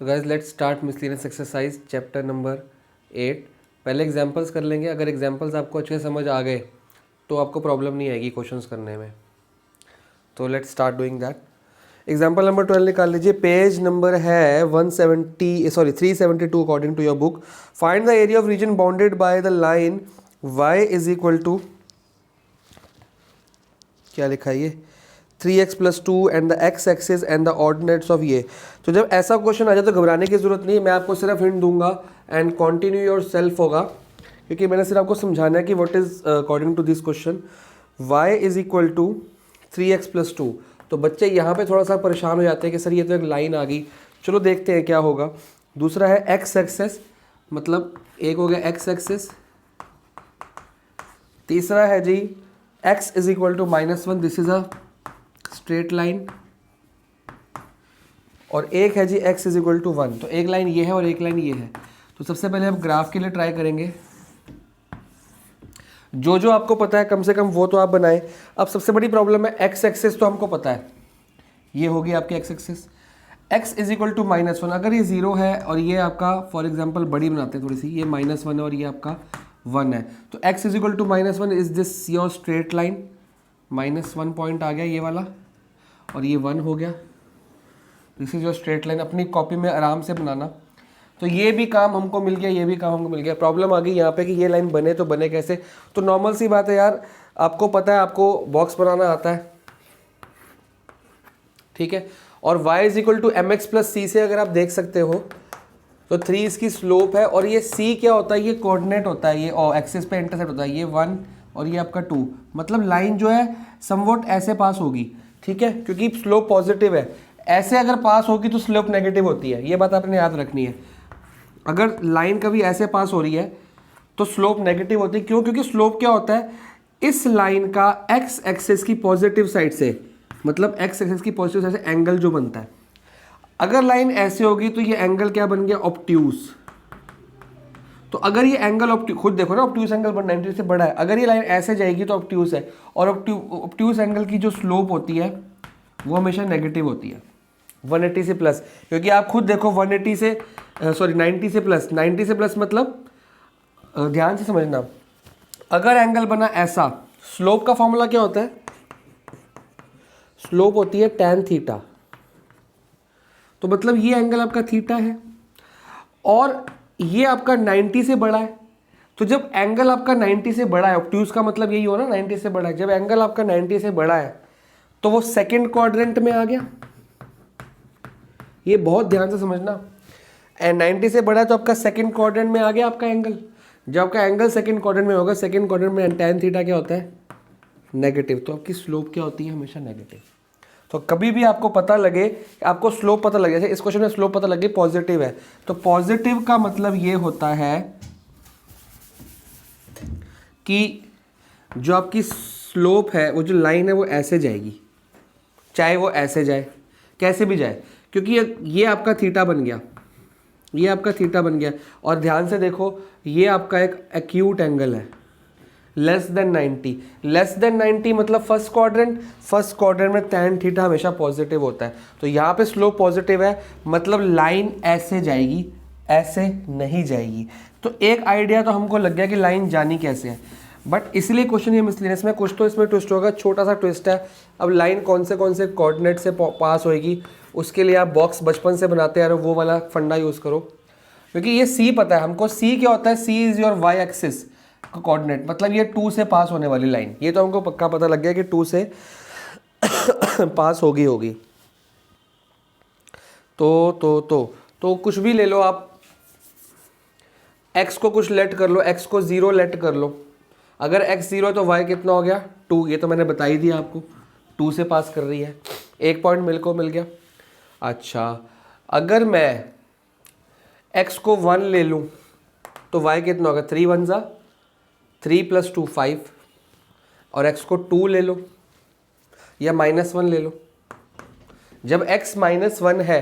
So guys let's start miscellaneous exercise chapter number 8। पहले examples कर लेंगे। अगर एग्जांपल्स आपको अच्छे समझ आ गए तो आपको प्रॉब्लम नहीं आएगी क्वेश्चंस करने में। तो let's start doing that. Example number 12 निकाल लीजिए। पेज नंबर है 372 according to your book. Find the area of region bounded by the line y is equal to, क्या लिखा है ये, 3x+2 and the x axis and the ordinates of ये। तो जब ऐसा क्वेश्चन आ जाए तो घबराने की जरूरत नहीं है, मैं आपको सिर्फ हिंट दूंगा एंड कंटिन्यू योर सेल्फ होगा, क्योंकि मैंने सिर्फ आपको समझाना है कि what is according to this question y is equal to 3x+2। तो बच्चे यहाँ पे थोड़ा सा परेशान हो जाते हैं कि सर ये तो एक लाइन आ गई, चलो देखते हैं क्या होगा। दूसरा है x एक्सिस, मतलब एक हो गया x एक्सिस। तीसरा है जी x is equal to -1, this is a straight line. और एक है जी x इज इक्वल टू 1। तो एक लाइन ये है और एक लाइन ये है। तो सबसे पहले हम ग्राफ के लिए ट्राई करेंगे। जो जो आपको पता है कम से कम वो तो आप बनाएं। अब सबसे बड़ी प्रॉब्लम है x एक्सिस, तो हमको पता है ये होगी आपकी x axis. x is equal to -1, अगर ये 0 है और ये आपका फॉर एग्जांपल बड़ी बनाते हैं थोड़ी सी, ये -1 है और ये आपका 1 है, तो x is equal to -1 is this your straight line. -1 point आ गया ये वाला और ये 1 हो गया। This is your straight line. अपनी कॉपी में आराम से बनाना। तो ये भी काम हमको मिल गया, ये भी काम हमको मिल गया। प्रॉब्लम आ गई यहाँ पे कि ये लाइन बने तो बने कैसे। तो नॉर्मल सी बात है यार, आपको पता है, आपको बॉक्स बनाना आता है, ठीक है। और y is equal to mx+c से अगर आप देख सकते हो तो 3 इसकी स्लोप है और ये c क्या होता है, ये कोऑर्डिनेट होता है, ये एक्सिस पे इंटरसेप्ट होता है, ये 1 और ये आपका 2। मतलब लाइन जो है समवॉट ऐसे पास होगी, ठीक है, क्योंकि स्लोप पॉजिटिव है। ऐसे अगर पास होगी तो स्लोप नेगेटिव होती है, ये बात आपने याद रखनी है। अगर लाइन कभी ऐसे पास हो रही है तो स्लोप नेगेटिव होती है। क्यों? क्योंकि स्लोप क्या होता है, इस लाइन का एक्स एक्सिस की पॉजिटिव साइड से, मतलब एक्स एक्सिस की पॉजिटिव साइड से एंगल जो बनता है। अगर लाइन ऐसे होगी तो ये एंगल क्या बन गया, ऑब्ट्यूज। तो अगर ये एंगल खुद देखो ना, ऑब्ट्यूज एंगल 190 से बड़ा है। अगर ये लाइन ऐसे जाएगी तो ऑब्ट्यूज है, और ऑब्ट्यूज एंगल की जो स्लोप होती है वो हमेशा नेगेटिव होती है 180 से प्लस। क्योंकि आप खुद देखो 180 से 90 से प्लस, 90 से प्लस मतलब ध्यान से समझना, अगर एंगल बना ऐसा, स्लोप का फॉर्मूला क्या होता है, स्लोप होती है tan थीटा। तो मतलब ये एंगल आपका थीटा है और ये आपका 90 से बड़ा है। तो जब एंगल आपका 90 से बड़ा है, ऑब्ट्यूज का मतलब यही हो ना, 90 से बड़ा है, जब एंगल आपका 90 से बड़ा है तो वो सेकंड क्वाड्रेंट में आ गया। ये बहुत ध्यान से समझना। एंड 90 से बड़ा है तो आपका सेकंड क्वाड्रेंट में आ गया आपका एंगल। जब आपका एंगल सेकंड क्वाड्रेंट में होगा, सेकंड क्वाड्रेंट में tan थीटा क्या होता है, नेगेटिव। तो आपकी स्लोप क्या होती है, हमेशा नेगेटिव। तो कभी भी आपको पता लगे, आपको स्लोप पता लगे, जैसे इस क्वेश्चन में स्लोप पता लगे पॉजिटिव है, तो पॉजिटिव का मतलब ये होता है कि जो आपकी स्लोप है, वो जो लाइन है वो ऐसे जाएगी, चाहे वो ऐसे जाए, कैसे भी जाए, क्योंकि ये आपका थीटा बन गया, ये आपका थीटा बन गया। और ध्यान से देखो, ये आपका एक एक्यूट एंगल है, लेस देन 90। लेस देन 90 मतलब फर्स्ट क्वाड्रेंट में tan थीटा हमेशा पॉजिटिव होता है। तो यहाँ पे स्लोप पॉजिटिव है, मतलब लाइन ऐसे जाएगी, ऐसे नहीं जाएगी। तो एक आइडिया तो हमको लग गया कि लाइन जानी कैसे है। बट इसलिए क्वेश्चन ये मिसलिनियस में, कुछ तो इसमें ट्विस्ट होगा, छोटा सा ट्विस्ट है। अब लाइन कौन से कोऑर्डिनेट से पास होएगी, उसके लिए आप बॉक्स बचपन से बनाते आ रहे हो, वो वाला फंडा यूज़ करो। क्योंकि ये सी पता है हमको, सी क्या होता है, सी इज़ योर वाई एक्सिस का कोऑर्डिनेट, मतलब ये 2 से पास होने वाली लाइन। ये तो हमको पक्का पता लग गया कि 2 से पास होगी। तो कुछ भी ले लो आप, x को कुछ लेट कर लो, x को 0 लेट कर लो। अगर x 0 है तो y कितना हो गया, 2। ये तो मैंने बता ही दिया आपको, 2 से पास कर रही है, 1 पॉइंट मिल गया। अच्छा, अगर मैं x को 1 ले लूँ तो y कितना होगा, 3 1 जा 3 + 2 5। और x को 2 ले लो या -1 ले लो। जब x -1 है,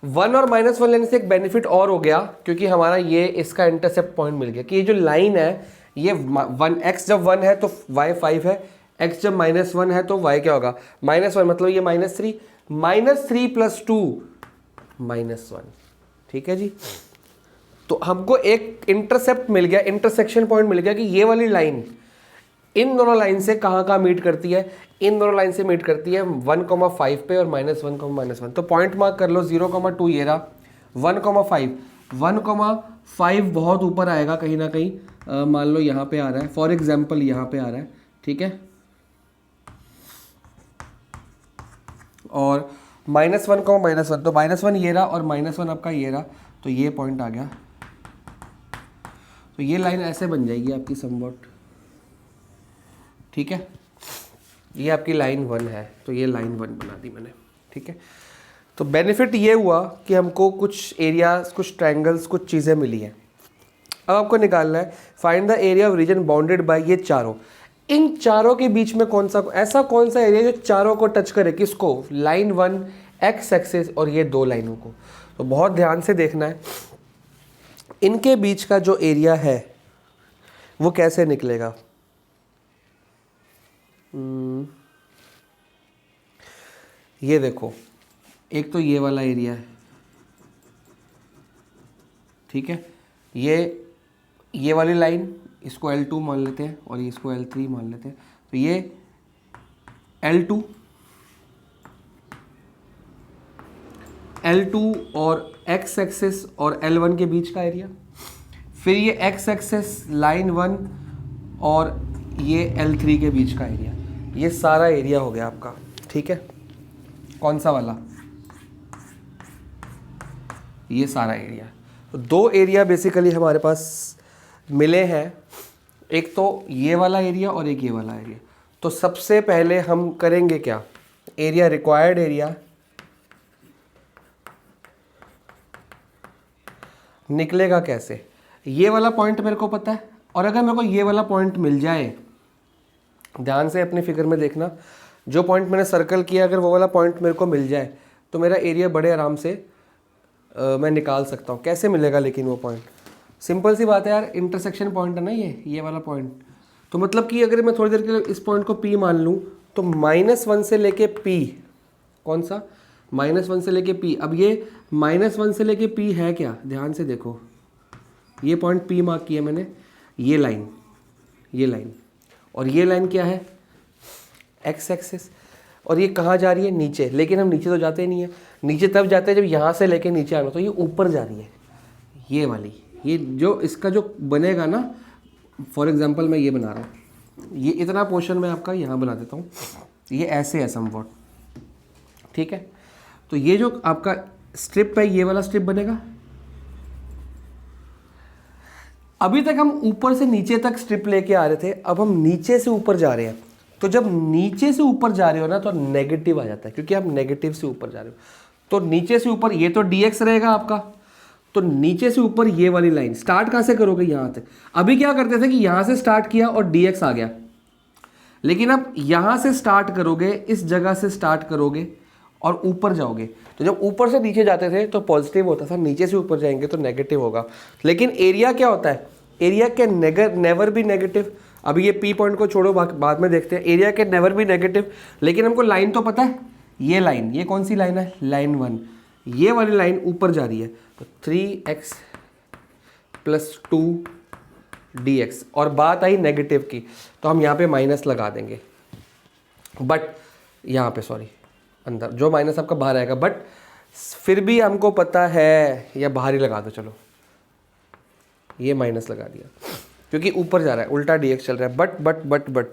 1 और -1 लेने से एक बेनिफिट और हो गया, क्योंकि हमारा ये इसका इंटरसेप्ट पॉइंट मिल गया कि ये जो लाइन है, ये 1, x जब 1 है तो y 5 है, x जब -1 है तो y क्या होगा, -1, मतलब ये -3 + 2 -1। ठीक है जी। तो हमको एक इंटरसेप्ट मिल गया, इंटरसेक्शन पॉइंट मिल गया कि ये वाली लाइन इन दोनों लाइन से कहाँ मीट करती है, इन दोनों लाइन से मीट करती है 1,5 पे और -1,-1। तो पॉइंट मार्क कर लो 0,2 ये रहा, 1,5। 1,5 बहुत ऊपर आएगा कहीं ना कहीं, मान लो यहाँ पे आ रहा है, फॉर एग्जाम्पल यहाँ पे आ रहा है। ठीक है, और -1, -1, तो -1 ये रहा और -1 आपका ये रहा, तो ये पॉइंट आ गया। तो ये लाइन ऐसे बन जाएगी आपकी समवॉट। ठीक है, ये आपकी लाइन 1 है, तो ये लाइन 1 बना दी मैंने। ठीक है, तो बेनिफिट ये हुआ कि हमको कुछ एरियाज, कुछ ट्रायंगल्स, कुछ चीज़ें मिली हैं। अब आपको निकालना है find the area of region bounded bye ये चारों। इन चारों के बीच में कौन सा एरिया जो चारों को टच करे, किसको, लाइन 1 एक्स एक्सिस और ये दो लाइनों को। तो बहुत ध्यान से देखना है इनके बीच का जो एरिया है वो कैसे निकलेगा। ये देखो, एक तो ये वाला एरिया है। ठीक है, ये वाली लाइन, इसको L2 मान लेते हैं और इसको L3 मान लेते हैं। तो ये L2 और x एक्सिस और L1 के बीच का एरिया, फिर ये x एक्सिस लाइन 1 और ये L3 के बीच का एरिया, ये सारा एरिया हो गया आपका। ठीक है, कौन सा वाला, ये सारा एरिया। तो दो एरिया बेसिकली हमारे पास मिले हैं, एक तो ये वाला एरिया और एक ये वाला एरिया। तो सबसे पहले हम करेंगे क्या, एरिया, रिक्वायर्ड एरिया निकलेगा कैसे। ये वाला पॉइंट मेरे को पता है, और अगर मेरे को ये वाला पॉइंट मिल जाए, ध्यान से अपने फिगर में देखना, जो पॉइंट मैंने सर्कल किया अगर वो वाला पॉइंट मेरे को मिल जाए तो मेरा एरिया बड़े आराम से मैं निकाल सकता हूँ। कैसे मिलेगा लेकिन वो पॉइंट, सिंपल सी बात है यार, इंटरसेक्शन पॉइंट है ना ये वाला पॉइंट। तो मतलब कि अगर मैं थोड़ी देर के लिए इस पॉइंट को P मान लूँ तो -1 से लेके P, कौन सा, -1 से लेके P। अब ये -1 से लेके P है क्या, ध्यान से देखो, ये पॉइंट P मार्क किया मैंने, ये लाइन और ये लाइन क्या है, एक्स एक्सिस, और ये कहाँ जा रही है, नीचे। लेकिन हम नीचे तो जाते ही नहीं है, नीचे तब जाते हैं जब यहाँ से लेके नीचे आना, तो ये ऊपर जा रही है, ये वाली, ये जो इसका जो बनेगा ना, फॉर एग्जांपल मैं ये बना रहा हूँ, ये इतना पोर्शन मैं आपका यहाँ बना देता हूँ, ये ऐसे है समवॉट। ठीक है, तो ये जो आपका स्ट्रिप है, ये वाला स्ट्रिप बनेगा। अभी तक हम ऊपर से नीचे तक स्ट्रिप लेके आ रहे थे, अब हम नीचे से ऊपर जा रहे हैं। तो जब नीचे से ऊपर जा रहे हो ना तो नेगेटिव आ जाता है, क्योंकि आप नेगेटिव से ऊपर जा रहे हो। तो नीचे से ऊपर ये तो dx रहेगा आपका, तो नीचे से ऊपर ये वाली लाइन स्टार्ट कहाँ से करोगे, यहाँ तक। अभी क्या करते थे कि यहाँ से स्टार्ट किया और dx आ गया, लेकिन अब यहाँ से स्टार्ट करोगे, इस जगह से स्टार्ट करोगे और ऊपर जाओगे। तो जब ऊपर से नीचे जाते थे तो पॉजिटिव होता था, नीचे से ऊपर जाएंगे तो नेगेटिव होगा। लेकिन एरिया क्या होता है, area can never be negative. अभी ये P पॉइंट को छोड़ो, बाद में देखते हैं। Area can never be negative, लेकिन हमको लाइन तो पता है, ये लाइन, ये कौन सी लाइन है, लाइन 1, ये वाली लाइन ऊपर जा रही है। तो 3x + 2dx, और बात आई नेगेटिव की, तो हम यहाँ पे माइनस लगा देंगे, बट यहाँ पे सॉरी अंदर जो माइनस आपका बाहर आएगा, बट फिर भी हमको पता है, या बाहर ही लगा दो, चलो ये माइनस लगा दिया क्योंकि ऊपर जा रहा है, उल्टा dx चल रहा है। बट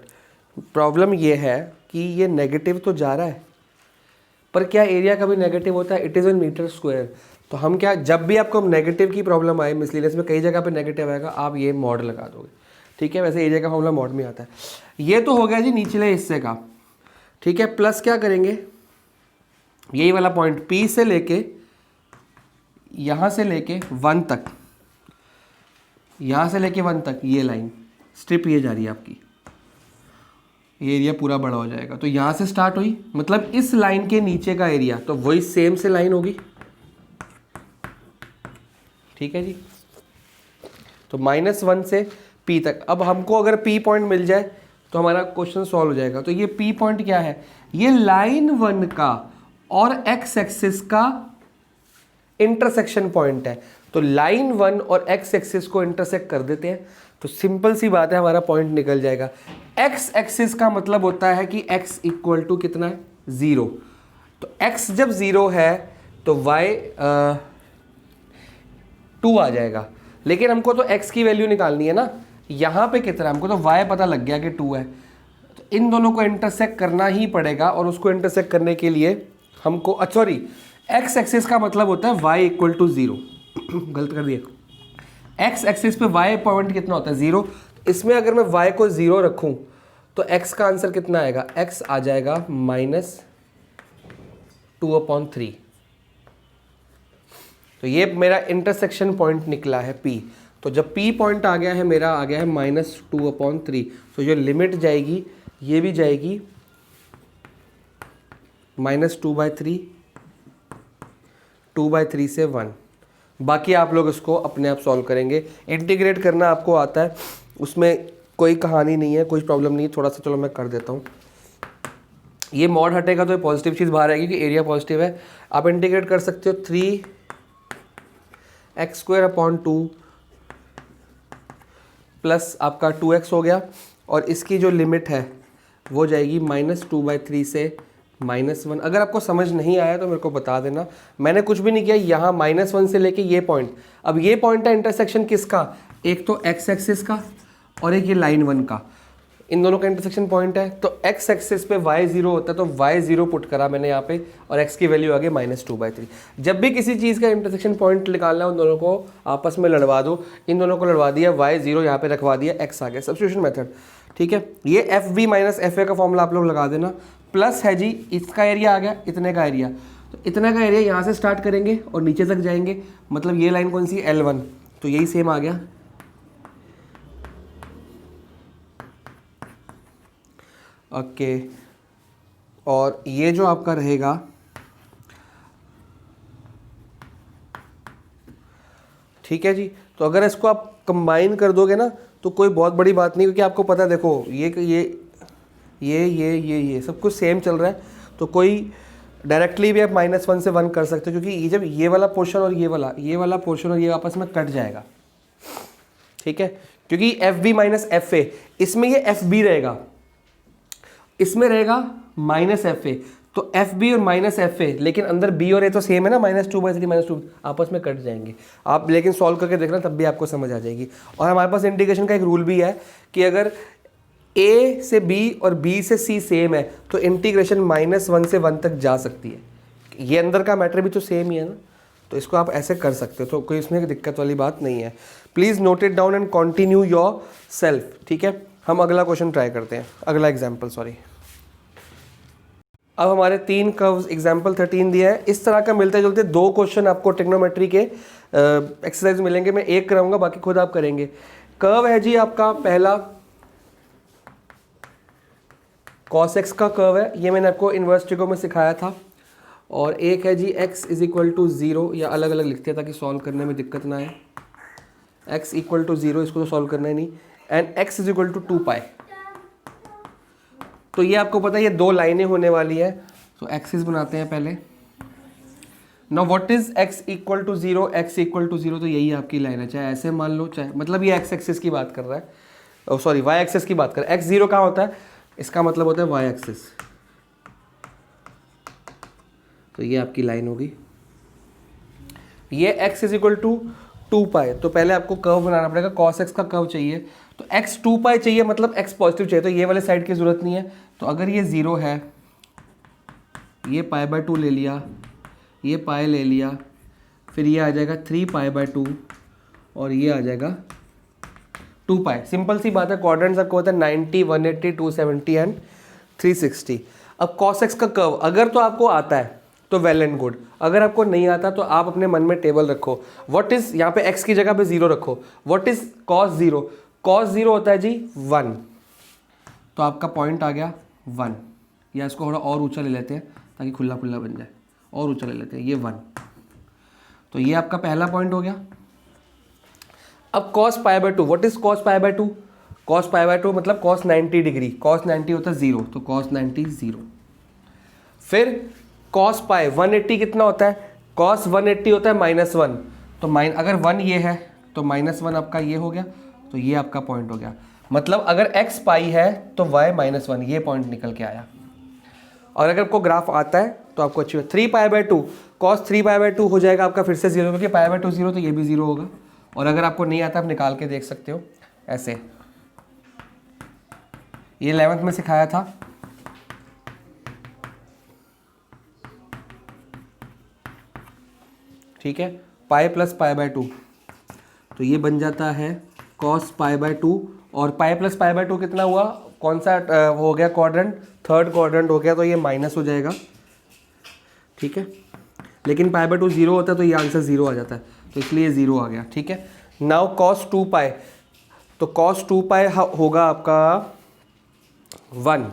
प्रॉब्लम ये है कि ये नेगेटिव तो जा रहा है, पर क्या एरिया कभी नेगेटिव होता है, it is in metre square. तो हम क्या, जब भी आपको नेगेटिव की प्रॉब्लम आए, मिसलिनियस में कई जगह पे नेगेटिव आएगा, आप ये मॉड लगा दोगे। ठीक है, वैसे एरिया का फॉर्मूला मॉड में आता है। ये तो हो गया जी निचले हिस्से का। ठीक है, प्लस क्या करेंगे, यही वाला पॉइंट P से लेके यहाँ से लेके 1 तक, यहाँ से लेके 1 तक ये लाइन स्ट्रिप ये जा रही है आपकी, ये एरिया पूरा बड़ा हो जाएगा। तो यहाँ से स्टार्ट हुई, मतलब इस लाइन के नीचे का एरिया, तो वही सेम से लाइन होगी। ठीक है जी, तो -1 से P तक। अब हमको अगर P पॉइंट मिल जाए तो हमारा क्वेश्चन सॉल्व हो जाएगा। तो ये P पॉइंट क्या है, ये लाइन 1 का और x एक्सिस का इंटरसेक्शन पॉइंट है, तो लाइन 1 और एक्स एक्सिस को इंटरसेक्ट कर देते हैं, तो सिंपल सी बात है, हमारा पॉइंट निकल जाएगा। एक्स एक्सिस का मतलब होता है कि एक्स इक्वल टू कितना है, 0। तो एक्स जब 0 है तो वाई 2 आ जाएगा, लेकिन हमको तो एक्स की वैल्यू निकालनी है ना, यहाँ पे कितना है, हमको तो वाई पता लग गया कि 2 है, तो इन दोनों को इंटरसेक्ट करना ही पड़ेगा, और उसको इंटरसेक्ट करने के लिए हमको सॉरी, एक्स एक्सिस का मतलब होता है y इक्वल टू 0 गलत कर दिया। एक्स एक्सिस पे y पॉइंट कितना होता है, 0। इसमें अगर मैं y को 0 रखूं तो x का आंसर कितना आएगा, x आ जाएगा -2/3। तो ये मेरा इंटरसेक्शन पॉइंट निकला है P। तो जब P पॉइंट आ गया है मेरा, आ गया है -2/3, तो जो लिमिट जाएगी ये भी जाएगी -2/3, 2/3 से 1। बाकी आप लोग इसको अपने आप सॉल्व करेंगे, इंटीग्रेट करना आपको आता है, उसमें कोई कहानी नहीं है, कोई प्रॉब्लम नहीं है। थोड़ा सा चलो मैं कर देता हूँ, ये मॉड हटेगा तो ये पॉजिटिव चीज़ बाहर आएगी कि एरिया पॉजिटिव है। आप इंटीग्रेट कर सकते हो 3x² प्लस आपका 2x हो गया, और इसकी जो लिमिट है वो जाएगी -2/3 से -1। अगर आपको समझ नहीं आया तो मेरे को बता देना, मैंने कुछ भी नहीं किया, यहाँ -1 से लेके ये पॉइंट, अब ये पॉइंट है इंटरसेक्शन किसका, एक तो x एक्सिस का और एक ये लाइन 1 का, इन दोनों का इंटरसेक्शन पॉइंट है। तो x एक्सिस पे y 0 होता है, तो y 0 पुट करा मैंने यहाँ पे, और x की वैल्यू आ गई -2/3। जब भी किसी चीज़ का इंटरसेक्शन पॉइंट निकालना है, उन दोनों को आपस में लड़वा दो, इन दोनों को लड़वा दिया, y 0 यहाँ पे रखवा दिया, x आ गया, सब्स्टिट्यूशन मेथड, ठीक है। ये FB माइनस FA का फॉर्मूला आप लोग लगा देना, प्लस है जी इसका एरिया आ गया, इतने का एरिया, तो इतने का एरिया यहाँ से स्टार्ट करेंगे और नीचे तक जाएंगे, मतलब ये लाइन कौन सी, L1, तो यही सेम आ गया। ओके, और ये जो आपका रहेगा ठीक है जी, तो अगर इसको आप कंबाइन कर दोगे ना तो कोई बहुत बड़ी बात नहीं, क्योंकि आपको पता है, देखो ये सब कुछ सेम चल रहा है, तो कोई डायरेक्टली भी आप -1 से 1 कर सकते हो, क्योंकि ये जब ये वाला पोर्शन और ये वाला पोर्शन और ये आपस में कट जाएगा, ठीक है, क्योंकि FB माइनस FA, इसमें ये FB रहेगा, इसमें रहेगा -FA, तो FB और -FA, लेकिन अंदर B और A तो सेम है ना, -2/3 -2 आपस में कट जाएंगे। आप लेकिन सॉल्व करके देखना, तब भी आपको समझ आ जाएगी। और हमारे पास इंटीग्रेशन का एक रूल भी है कि अगर A से B और B से C सेम है तो इंटीग्रेशन -1 से 1 तक जा सकती है। ये अंदर का मैटर भी तो सेम ही है ना, तो इसको आप ऐसे कर सकते हो, तो कोई इसमें दिक्कत वाली बात नहीं है। Please note it down and continue your self, ठीक है। हम अगला क्वेश्चन ट्राई करते हैं, अगला एग्जाम्पल, सॉरी। अब हमारे 3 कर्व्स एग्जाम्पल 13 दिया है, इस तरह का मिलते जुलते 2 क्वेश्चन आपको ट्रिग्नोमेट्री के एक्सरसाइज मिलेंगे, मैं एक कराऊंगा, बाकी खुद आप करेंगे। कर्व है जी आपका पहला cos x का कर्व है, ये मैंने आपको इन्वर्स ट्रिगो में सिखाया था, और एक है जी x इज इक्वल टू 0, या अलग अलग लिखते हैं ताकि सॉल्व करने में दिक्कत ना आए, x इक्वल टू 0, इसको तो सॉल्व करना ही नहीं, and x is equal to 2π। तो ये आपको पता है ये 2 लाइनें होने वाली है, तो एक्सिस बनाते हैं पहले। Now what is x equal to 0, x equal to 0, तो यही आपकी लाइन है, चाहे ऐसे मान लो, चाहे, मतलब ये x एक्सिस की बात कर रहा है, सॉरी y एक्सिस की बात कर रहा है। x 0 कहाँ होता है, इसका मतलब होता है y एक्सिस, तो ये आपकी लाइन होगी। ये x इज इक्वल टू 2π, तो पहले आपको कर्व बनाना पड़ेगा, cos x का कर्व चाहिए, तो x 2π चाहिए, मतलब x पॉजिटिव चाहिए, तो ये वाले साइड की जरूरत नहीं है। तो अगर ये 0 है, ये π/2 ले लिया, ये π ले लिया, फिर ये आ जाएगा 3π/2, और ये आ जाएगा 2π। सिंपल सी बात है, क्वाड्रेंट्स आपको होता है 90, 180, 270 एंड 360। अब cos x का कर्व अगर तो आपको आता है तो वेल एंड गुड, अगर आपको नहीं आता तो आप अपने मन में टेबल रखो, व्हाट इज, यहाँ पे x की जगह पे 0 रखो, व्हाट इज cos 0, cos 0 होता है जी 1, तो आपका पॉइंट आ गया 1, या इसको थोड़ा और ऊंचा ले लेते हैं ताकि खुला खुला बन जाए, और ऊंचा ले लेते हैं, ये 1, तो ये आपका पहला पॉइंट हो गया। अब cos π/2, what is cos π/2, cos π/2 मतलब cos 90 डिग्री, cos 90 होता है 0, तो cos 90 0। फिर cos π 180 कितना होता है, कॉस 180 होता है -1, तो अगर 1 ये है तो -1 आपका ये हो गया, तो ये आपका पॉइंट हो गया। मतलब अगर x पाई है तो y -1, ये पॉइंट निकल के आया। और अगर आपको ग्राफ आता है तो आपको अच्छी 3π/2 cos 3π/2 हो जाएगा आपका फिर से 0, क्योंकि π/2 0 तो ये भी 0 होगा। और अगर आपको नहीं आता आप निकाल के देख सकते हो ऐसे, ये 11th में सिखाया था। ठीक है, पाई प्लस π/2, तो ये बन जाता है cos π/2, और पाई प्लस π/2 कितना हुआ, कौन सा हो गया क्वाड्रेंट, थर्ड क्वाड्रेंट हो गया, तो ये माइनस हो जाएगा। ठीक है, लेकिन π/2 0 होता है तो ये आंसर 0 आ जाता है, तो इसलिए 0 आ गया। ठीक है, नाउ cos 2π, तो cos 2π होगा आपका 1,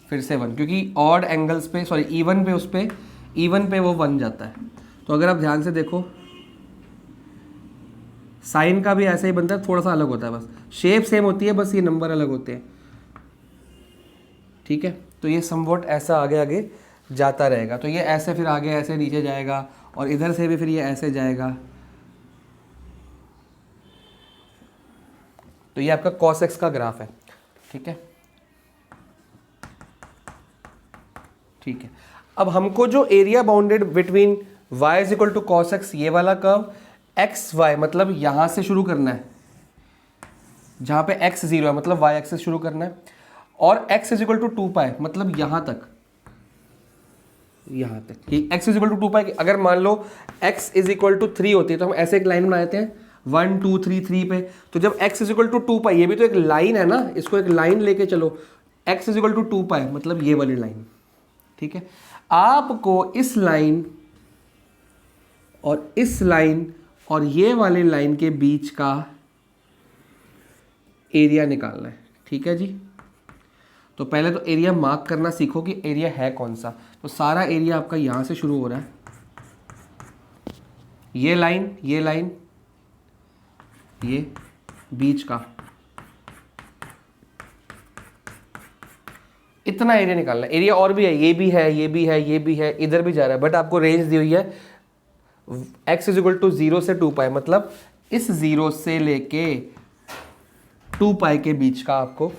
फिर से 1, क्योंकि ऑड एंगल्स पे, सॉरी इवन पे, उस पे इवन पे वो 1 जाता है। तो अगर आप ध्यान से देखो साइन का भी ऐसा ही बनता है, थोड़ा सा अलग होता है, बस शेप सेम होती है, बस ये नंबर अलग होते हैं। ठीक है, तो ये समवॉट ऐसा आगे आगे जाता रहेगा, तो ये ऐसे फिर आगे ऐसे नीचे जाएगा, और इधर से भी फिर ये ऐसे जाएगा। तो ये आपका cos x का ग्राफ है। ठीक है, ठीक है, अब हमको जो area bounded between y is equal to cos x, ये वाला कर्व एक्स वाई, मतलब यहाँ से शुरू करना है, जहाँ पे x 0 है, मतलब y एक्सिस शुरू करना है, और x इज इक्वल टू 2π, मतलब यहाँ तक, यहाँ तक कि x इज इक्वल टू 2π। अगर मान लो x इज इक्वल टू 3 होती है तो हम ऐसे एक लाइन बना देते हैं 1 2 3 3 पे। तो जब x इज इक्वल टू 2π, ये भी तो एक लाइन है ना, इसको एक लाइन लेके चलो, x इज इक्वल टू 2π, मतलब ये वाली लाइन। ठीक है, आपको इस लाइन और इस लाइन और ये वाली लाइन के बीच का एरिया निकालना है। ठीक है जी, तो पहले तो एरिया मार्क करना सीखो कि एरिया है कौन सा। तो सारा एरिया आपका यहाँ से शुरू हो रहा है, ये लाइन, ये लाइन, ये बीच का इतना एरिया निकालना है। एरिया और भी है, ये भी है, ये भी है, ये भी है, इधर भी जा रहा है, बट आपको रेंज दी हुई है x इज इक्वल टू 0 से 2π, मतलब इस 0 से लेके 2π के बीच का आपको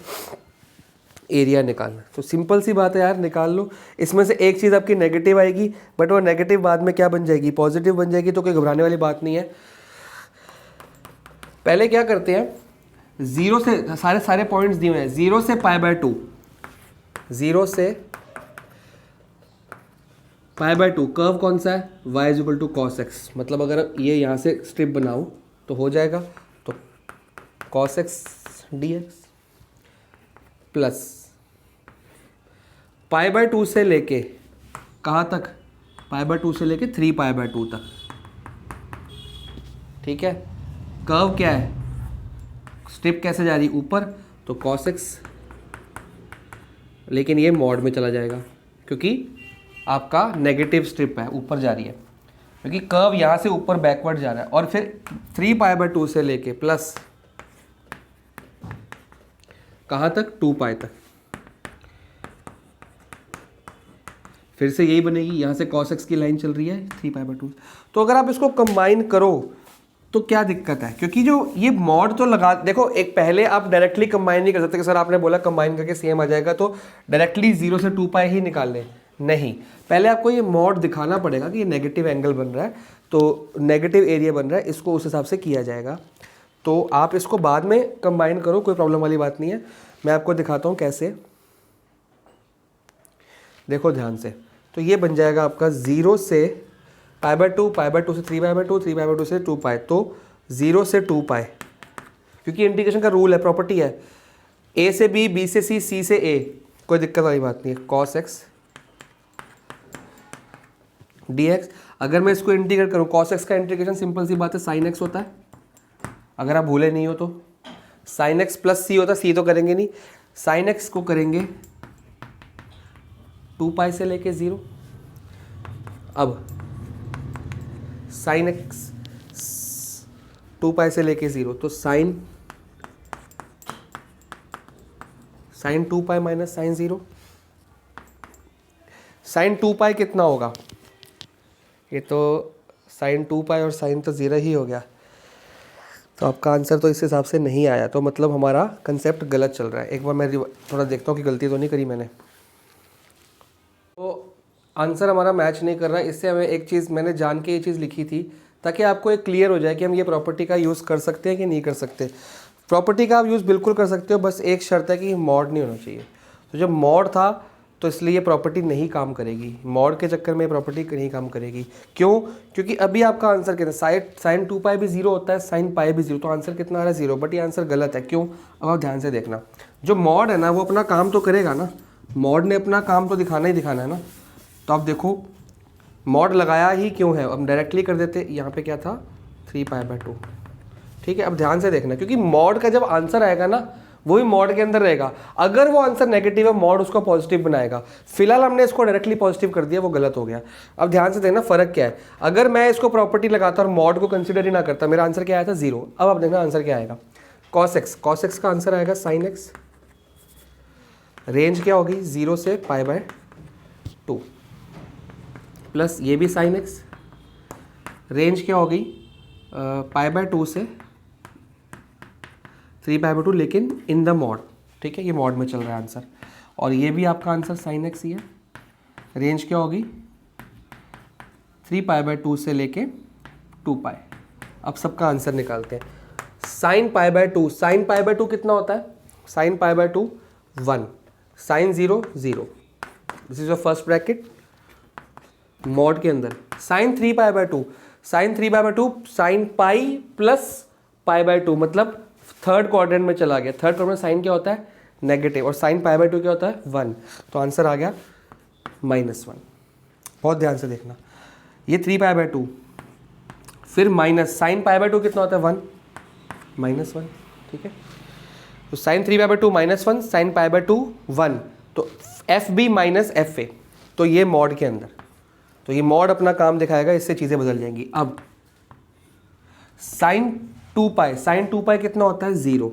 एरिया निकालना। तो सिंपल सी बात है यार, निकाल लो। इसमें से एक चीज़ आपकी नेगेटिव आएगी, बट वो नेगेटिव बाद में क्या बन जाएगी, पॉजिटिव बन जाएगी, तो कोई घबराने वाली बात नहीं है। पहले क्या करते हैं, 0 से सारे पॉइंट्स दिए हुए हैं, 0 से π/2, 0 से π/2 कर्व कौन सा है, y is equal to cos x, मतलब अगर ये यहाँ से स्ट्रिप बनाऊँ तो हो जाएगा, तो cos x dx प्लस π/2 से लेके कहाँ तक, π/2 से लेके 3π/2 तक। ठीक है, कर्व क्या है, स्ट्रिप कैसे जा रही है ऊपर, तो cos x, लेकिन ये मॉड में चला जाएगा क्योंकि आपका नेगेटिव स्ट्रिप है, ऊपर जा रही है, क्योंकि कर्व यहाँ से ऊपर बैकवर्ड जा रहा है। और फिर 3π/2 से लेके प्लस कहाँ तक, 2π तक, फिर से यही बनेगी, यहाँ से cos x की लाइन चल रही है 3π/2। तो अगर आप इसको कंबाइन करो तो क्या दिक्कत है, क्योंकि जो ये मॉड तो लगा, देखो एक पहले आप डायरेक्टली कंबाइन नहीं कर सकते कि सर आपने बोला कंबाइन करके सेम आ जाएगा तो डायरेक्टली 0 से 2π ही निकाल लें, नहीं, पहले आपको ये मॉड दिखाना पड़ेगा कि ये नेगेटिव एंगल बन रहा है, तो नेगेटिव एरिया बन रहा है, इसको उस हिसाब से किया जाएगा। तो आप इसको बाद में कंबाइन करो, कोई प्रॉब्लम वाली बात नहीं है। मैं आपको दिखाता हूँ कैसे, देखो ध्यान से। तो ये बन जाएगा आपका 0 से π/2, π/2 से 3π/2, 3π/2 से 2π, तो 0 से 2π, क्योंकि इंटीग्रेशन का रूल है, प्रॉपर्टी है, a से b, b से c, c से a, कोई दिक्कत वाली बात नहीं है। cos x dx, अगर मैं इसको इंटीग्रेट करूँ, cos x का इंटीग्रेशन सिंपल सी बात है sin x होता है, अगर आप भूले नहीं हो तो sin x प्लस c होता है, c तो करेंगे नहीं, sin x को करेंगे 2π से लेके 0। अब sin x 2π से लेके 0, तो sin 2π माइनस sin 0, sin 2π कितना होगा, ये तो साइन 2 पाई और साइन तो 0 ही हो गया, तो आपका आंसर तो इस हिसाब से नहीं आया, तो मतलब हमारा कंसेप्ट गलत चल रहा है। एक बार मैं थोड़ा देखता हूँ कि गलती तो नहीं करी मैंने। तो आंसर हमारा मैच नहीं कर रहा है। इससे हमें एक चीज़ मैंने जान के ये चीज़ लिखी थी ताकि आपको एक क्लियर हो जाए कि हम ये प्रॉपर्टी का यूज़ कर सकते हैं कि नहीं कर सकते। प्रॉपर्टी का आप यूज़ बिल्कुल कर सकते हो, बस एक शर्त है कि मॉड नहीं होना चाहिए। तो जब मॉड था तो इसलिए ये प्रॉपर्टी नहीं काम करेगी, मॉड के चक्कर में प्रॉपर्टी नहीं काम करेगी। क्यों? क्योंकि अभी आपका आंसर कितना, साइन 2 पाई भी 0 होता है, साइन पाई भी 0, तो आंसर कितना आ रहा है 0, बट ये आंसर गलत है। क्यों? अब आप ध्यान से देखना, जो मॉड है ना वो अपना काम तो करेगा ना, मॉड ने अपना काम तो दिखाना ही दिखाना है ना। तो आप देखो मॉड लगाया ही क्यों है, अब डायरेक्टली कर देते, यहाँ पे क्या था 3π/2, ठीक है। अब ध्यान से देखना, क्योंकि मॉड का जब आंसर आएगा ना वही मॉड के अंदर रहेगा। अगर वो आंसर नेगेटिव है मॉड उसको पॉजिटिव बनाएगा। फिलहाल हमने इसको डायरेक्टली पॉजिटिव कर दिया, वो गलत हो गया। अब ध्यान से देखना फ़र्क क्या है, अगर मैं इसको प्रॉपर्टी लगाता और मॉड को कंसिडर ही ना करता, मेरा आंसर क्या आया था 0। अब आप देखना आंसर क्या आएगा, cos x का आंसर आएगा sin x, रेंज क्या होगी 0 से π/2, प्लस ये भी sin x, रेंज क्या होगी π/2 से 3π/2, लेकिन इन द मॉड, ठीक है, ये मॉड में चल रहा है आंसर। और ये भी आपका आंसर sin x ही है, रेंज क्या होगी 3π/2 से लेके 2π। अब सबका आंसर निकालते हैं। sin π/2 कितना होता है, sin π/2 1, sin 0 0, this is your first bracket mod के अंदर। sin 3π/2 sin पाई प्लस π/2, मतलब थर्ड क्वाड्रेंट में चला गया। थर्ड क्वाड्रेंट में साइन क्या होता है नेगेटिव, और sin π/2 क्या होता है 1, तो आंसर आ गया -1। बहुत ध्यान से देखना, ये 3π/2 फिर माइनस sin π/2 कितना होता है 1 -1, ठीक है। तो sin 3π/2 -1, sin π/2 1, तो FB माइनस FA, तो ये मॉड के अंदर, तो ये मॉड अपना काम दिखाएगा, इससे चीज़ें बदल जाएंगी। अब sin 2π कितना होता है 0,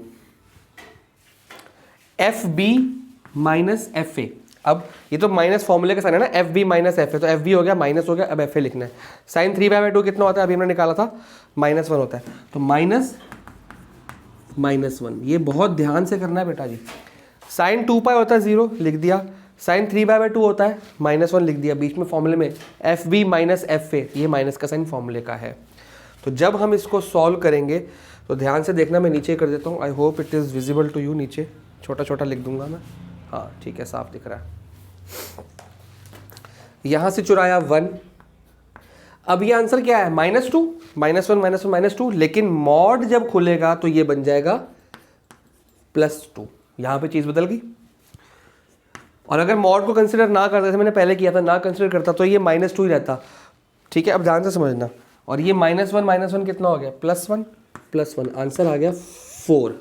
FB माइनस FA। अब ये तो माइनस फॉर्मूले का साइन है ना, FB माइनस FA, तो FB हो गया माइनस हो गया, अब FA लिखना है। sin 3π/2 कितना होता है, अभी हमने निकाला था -1 होता है, तो -1, ये बहुत ध्यान से करना है बेटा जी। sin 2π होता है 0, लिख दिया। sin 3π/2 होता है -1, लिख दिया। बीच में फॉर्मूले में FB माइनस FA, ये माइनस का साइन फॉर्मूले का है। तो जब हम इसको सॉल्व करेंगे तो ध्यान से देखना, मैं नीचे कर देता हूँ, I hope it is visible to you, नीचे छोटा छोटा लिख दूंगा मैं, हाँ ठीक है, साफ दिख रहा है। यहाँ से चुराया 1, अब ये आंसर क्या है -2, -1 -2, लेकिन मॉड जब खुलेगा तो ये बन जाएगा +2, यहाँ पे चीज़ बदल गई। और अगर मॉड को कंसिडर ना करते, जैसे मैंने पहले किया था, ना कंसिडर करता तो ये -2 ही रहता, ठीक है। अब ध्यान से समझना, और ये -1 कितना हो गया +1, आंसर आ गया 4।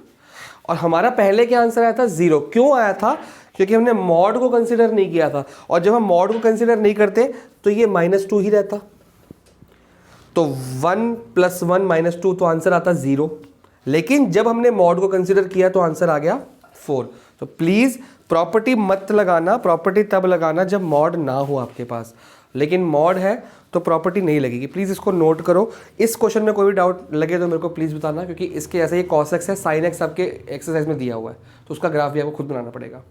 और हमारा पहले क्या आंसर आया था 0, क्यों आया था, क्योंकि हमने मॉड को कंसिडर नहीं किया था, और जब हम मॉड को कंसिडर नहीं करते तो ये -2 ही रहता, तो 1 + 1 -2, तो आंसर आता 0। लेकिन जब हमने मॉड को कंसिडर किया तो आंसर आ गया 4। तो प्लीज़ प्रॉपर्टी मत लगाना, प्रॉपर्टी तब लगाना जब मॉड ना हो आपके पास, लेकिन मॉड है तो प्रॉपर्टी नहीं लगेगी। प्लीज़ इसको नोट करो। इस क्वेश्चन में कोई भी डाउट लगे तो मेरे को प्लीज़ बताना, क्योंकि इसके ऐसे ये cos x है, sin x आपके एक्सरसाइज में दिया हुआ है, तो उसका ग्राफ भी आपको खुद बनाना पड़ेगा।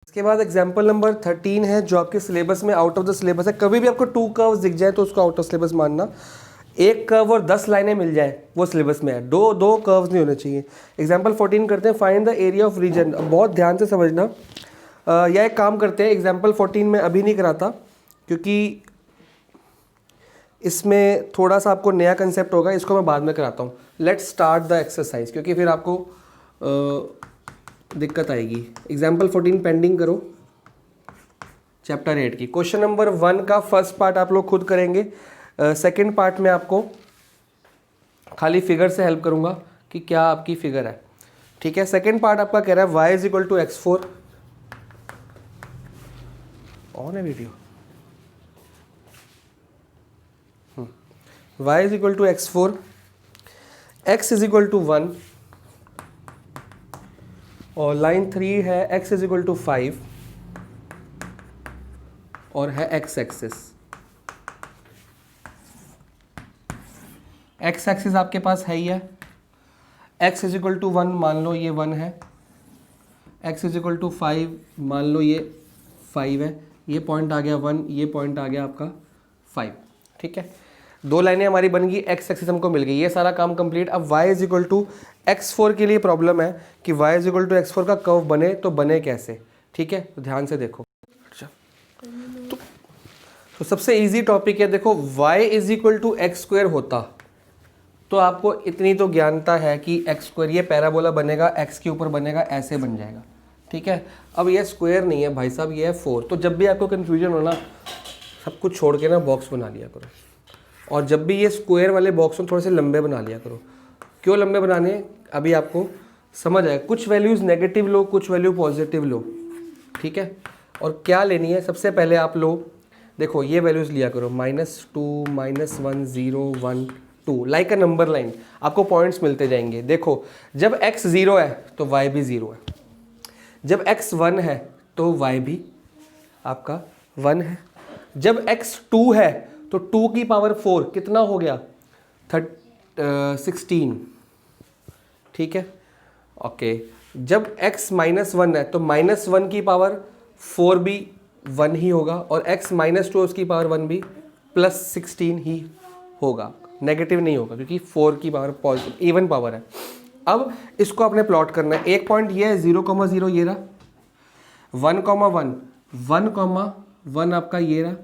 इसके बाद एग्जाम्पल नंबर 13 है, जो आपके सिलेबस में आउट ऑफ द सिलेबस है। कभी भी आपको 2 कर्व्स दिख जाए तो उसको आउट ऑफ सिलेबस मानना। एक कर्व और 10 लाइनें मिल जाए वो सिलेबस में है, दो कर्व्स नहीं होने चाहिए। एग्जाम्पल 14 करते हैं, find the area of region. बहुत ध्यान से समझना, या एक काम करते हैं, एग्जाम्पल 14 में अभी नहीं कराता, क्योंकि इसमें थोड़ा सा आपको नया कंसेप्ट होगा, इसको मैं बाद में कराता हूँ। लेट्स स्टार्ट द एक्सरसाइज, क्योंकि फिर आपको दिक्कत आएगी। एग्जाम्पल 14 पेंडिंग करो, चैप्टर 8 की। क्वेश्चन नंबर 1 का फर्स्ट पार्ट आप लोग खुद करेंगे, सेकेंड पार्ट में आपको खाली फिगर से हेल्प करूँगा कि क्या आपकी फिगर है, ठीक है। सेकेंड पार्ट आपका कह रहा है y = x4, ऑन है वीडियो, y = x4, x = 1, और लाइन 3 है x = 5 और है x एक्सिस। एक्स एक्सिस आपके पास है ही है, x इज इक्वल टू 1 मान लो ये 1 है, x इज इक्वल टू 5 मान लो ये 5 है, ये पॉइंट आ गया 1, ये पॉइंट आ गया आपका 5, ठीक है। दो लाइनें हमारी बन गई, x एक्सिस हमको मिल गई, ये सारा काम कंप्लीट। अब y is equal to x4 के लिए प्रॉब्लम है कि y is equal to x4 का कर्व बने तो बने कैसे, ठीक है, तो ध्यान से देखो। अच्छा तो सबसे इजी टॉपिक है, देखो y is equal to x square होता तो आपको इतनी तो ज्ञानता है कि एक्स स्क्वायर, ये पैराबोला बनेगा, x के ऊपर बनेगा, ऐसे बन जाएगा, ठीक है। अब ये स्क्वायर नहीं है भाई साहब, ये है 4, तो जब भी आपको कन्फ्यूजन हो ना, सब कुछ छोड़ के ना बॉक्स बना लिया करो, और जब भी ये स्क्वायर वाले बॉक्स में थोड़े से लंबे बना लिया करो। क्यों लंबे बनाने, अभी आपको समझ आएगा। कुछ वैल्यूज़ नेगेटिव लो, कुछ वैल्यू पॉजिटिव लो, ठीक है। और क्या लेनी है, सबसे पहले आप लो, देखो ये वैल्यूज़ लिया करो, -2, -1, 0, 1, 2, लाइक अ नंबर लाइन, आपको पॉइंट्स मिलते जाएंगे। देखो जब x 0 है तो y भी 0 है, जब x 1 है तो y भी आपका 1 है, जब x 2 है तो 2 की पावर 4 कितना हो गया, 16, ठीक है, ओके। जब x -1 है तो -1 की पावर 4 भी 1 ही होगा, और x -2 उसकी पावर 1 भी +16 ही होगा, नेगेटिव नहीं होगा, क्योंकि 4 की पावर पॉजिटिव इवन पावर है। अब इसको आपने प्लॉट करना है, एक पॉइंट ये है 0,0 ये रहा, 1,1, 1,1 आपका ये रहा,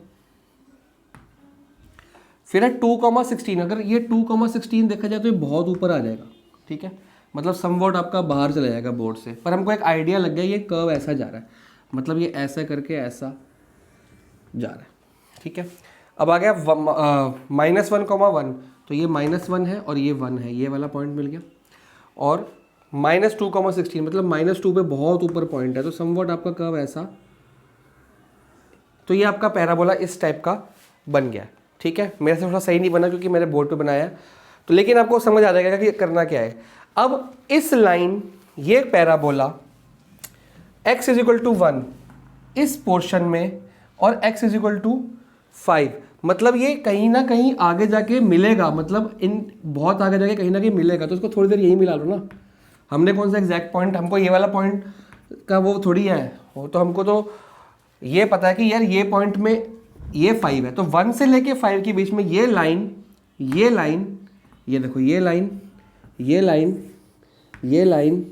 फिर है 2,16। अगर ये 2,16 देखा जाए तो ये बहुत ऊपर आ जाएगा, ठीक है, मतलब समवॉट आपका बाहर चला जाएगा बोर्ड से, पर हमको एक आइडिया लग गया ये कर्व ऐसा जा रहा है, मतलब ये ऐसा करके ऐसा जा रहा है, ठीक है। अब आ गया -1,1, तो ये -1 है और ये 1 है, ये वाला पॉइंट मिल गया, और -2,16 मतलब -2 पे बहुत ऊपर पॉइंट है, तो समवॉट आपका कर्व ऐसा, तो ये आपका पैराबोला इस टाइप का बन गया, ठीक है। मेरे से थोड़ा सही नहीं बना क्योंकि मेरे बोर्ड पे बनाया, तो लेकिन आपको समझ आ जाएगा कि करना क्या है। अब इस लाइन, ये parabola x is equal to 1 इस पोर्शन में, और x इज इक्वल टू 5, मतलब ये कहीं ना कहीं आगे जाके मिलेगा, मतलब इन बहुत आगे जाके कहीं ना कहीं मिलेगा, तो उसको थोड़ी देर यही मिला लो ना। हमने कौन सा एग्जैक्ट पॉइंट, हमको ये वाला पॉइंट का वो थोड़ी है, वो तो हमको तो ये पता है कि यार ये पॉइंट में ये 5 है, तो 1 से लेके 5 के बीच में ये लाइन, ये लाइन, ये देखो ये लाइन, ये लाइन, ये लाइन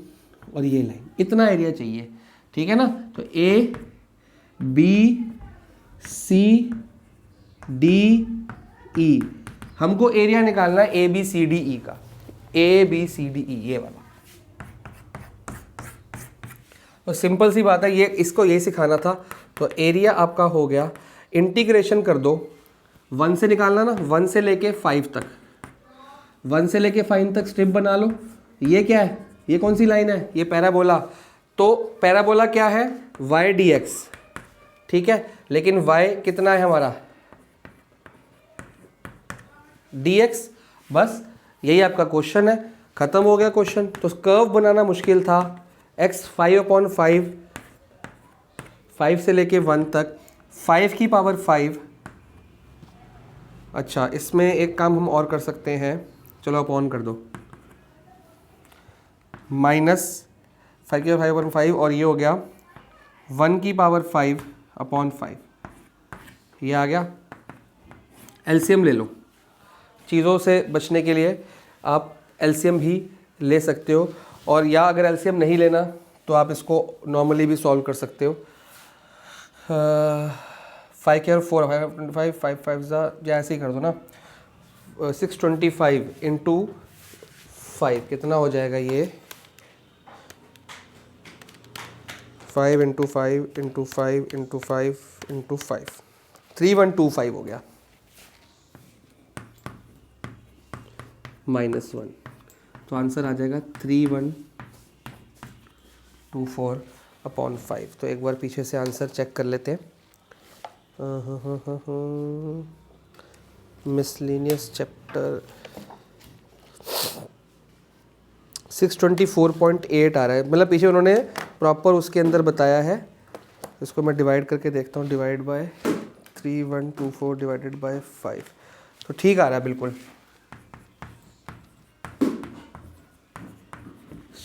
और ये लाइन, इतना एरिया चाहिए, ठीक है ना। तो A B C D E, हमको एरिया निकालना है A B C D E का, A B C D E ये वाला। तो सिंपल सी बात है, ये इसको ये सिखाना था। तो एरिया आपका हो गया, इंटीग्रेशन कर दो, 1 से निकालना ना, 1 से लेके 5 तक, 1 से लेके 5 तक स्ट्रिप बना लो। ये क्या है, ये कौन सी लाइन है, ये पैराबोला, तो पैराबोला क्या है, y dx, ठीक है, लेकिन y कितना है हमारा, dx, बस यही आपका क्वेश्चन है, खत्म हो गया क्वेश्चन। तो कर्व बनाना मुश्किल था, x 5/5, 5 से लेके 1 तक, 5 की पावर 5। अच्छा, इसमें एक काम हम और कर सकते हैं, चलो आप ऑन कर दो, -5 की पावर 5/5, और ये हो गया 1 की पावर 5/5, ये आ गया। एलसीएम ले लो, चीज़ों से बचने के लिए आप एलसीएम भी ले सकते हो, और या अगर एलसीएम नहीं लेना तो आप इसको नॉर्मली भी सॉल्व कर सकते हो। 5 के और 4, 5 5 5 या ऐसे ही कर दो ना, 625 इंटू 5 कितना हो जाएगा, ये 5 इंटू 5 इंटू 5 इंटू 5 इंटू 5, 3125 हो गया, -1, तो आंसर आ जाएगा 3124/5। तो एक बार पीछे से आंसर चेक कर लेते हैं। मिसलेनियस चैप्टर 624.8 आ रहा है, मतलब पीछे उन्होंने प्रॉपर उसके अंदर बताया है। इसको मैं डिवाइड करके देखता हूँ, डिवाइड बाय 3124 डिवाइडेड बाय 5, तो ठीक आ रहा है बिल्कुल।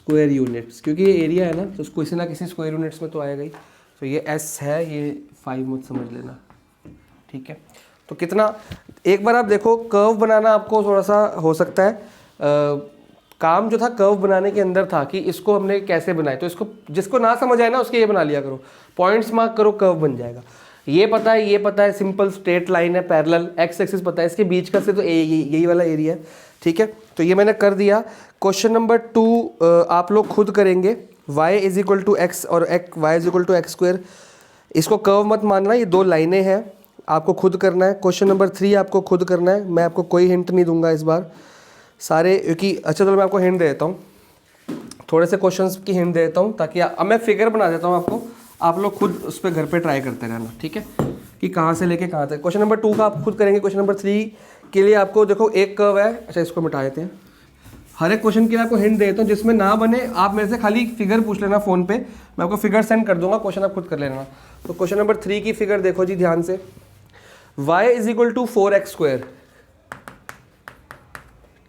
स्क्वायर यूनिट्स, क्योंकि ये एरिया है ना तो उसको किसी ना किसी स्क्वायर यूनिट्स में तो आएगा ही। तो ये एस है, ये 5 मत समझ लेना, ठीक है। तो कितना, एक बार आप देखो कर्व बनाना आपको थोड़ा सा हो सकता है काम जो था कर्व बनाने के अंदर था कि इसको हमने कैसे बनाए, तो इसको जिसको ना समझ आए ना उसके ये बना लिया करो, पॉइंट्स मार्क करो, कर्व बन जाएगा। ये पता है सिंपल स्ट्रेट लाइन है पैरेलल, एक्स एक्सिस पता है, इसके बीच का से तो यही वाला एरिया है, ठीक है। तो ये मैंने कर दिया। क्वेश्चन नंबर 2 आप लोग खुद करेंगे, y is equal to x और y is equal to x square. इसको कर्व मत मानना, ये 2 लाइनें हैं, आपको खुद करना है। क्वेश्चन नंबर 3 आपको खुद करना है, मैं आपको कोई हिंट नहीं दूंगा इस बार सारे, क्योंकि अच्छा चलो मैं आपको हिंट दे देता हूँ, थोड़े से क्वेश्चंस की हिंट दे देता हूँ ताकि अब मैं फिगर बना देता हूँ आपको, आप लोग खुद उस पर घर पे ट्राई करते रहना, ठीक है, कि कहाँ से लेके कहाँ तक। क्वेश्चन नंबर 2 का आप खुद करेंगे। क्वेश्चन नंबर 3 के लिए आपको देखो एक कर्व है, अच्छा इसको मिटा देते हैं, हर एक क्वेश्चन के लिए आपको हिंट देता हूँ, जिसमें ना बने आप मेरे से खाली फिगर पूछ लेना फ़ोन पे, मैं आपको फिगर सेंड कर दूंगा, क्वेश्चन आप खुद कर लेना। तो क्वेश्चन नंबर 3 की फिगर देखो जी ध्यान से, y is equal to 4x square,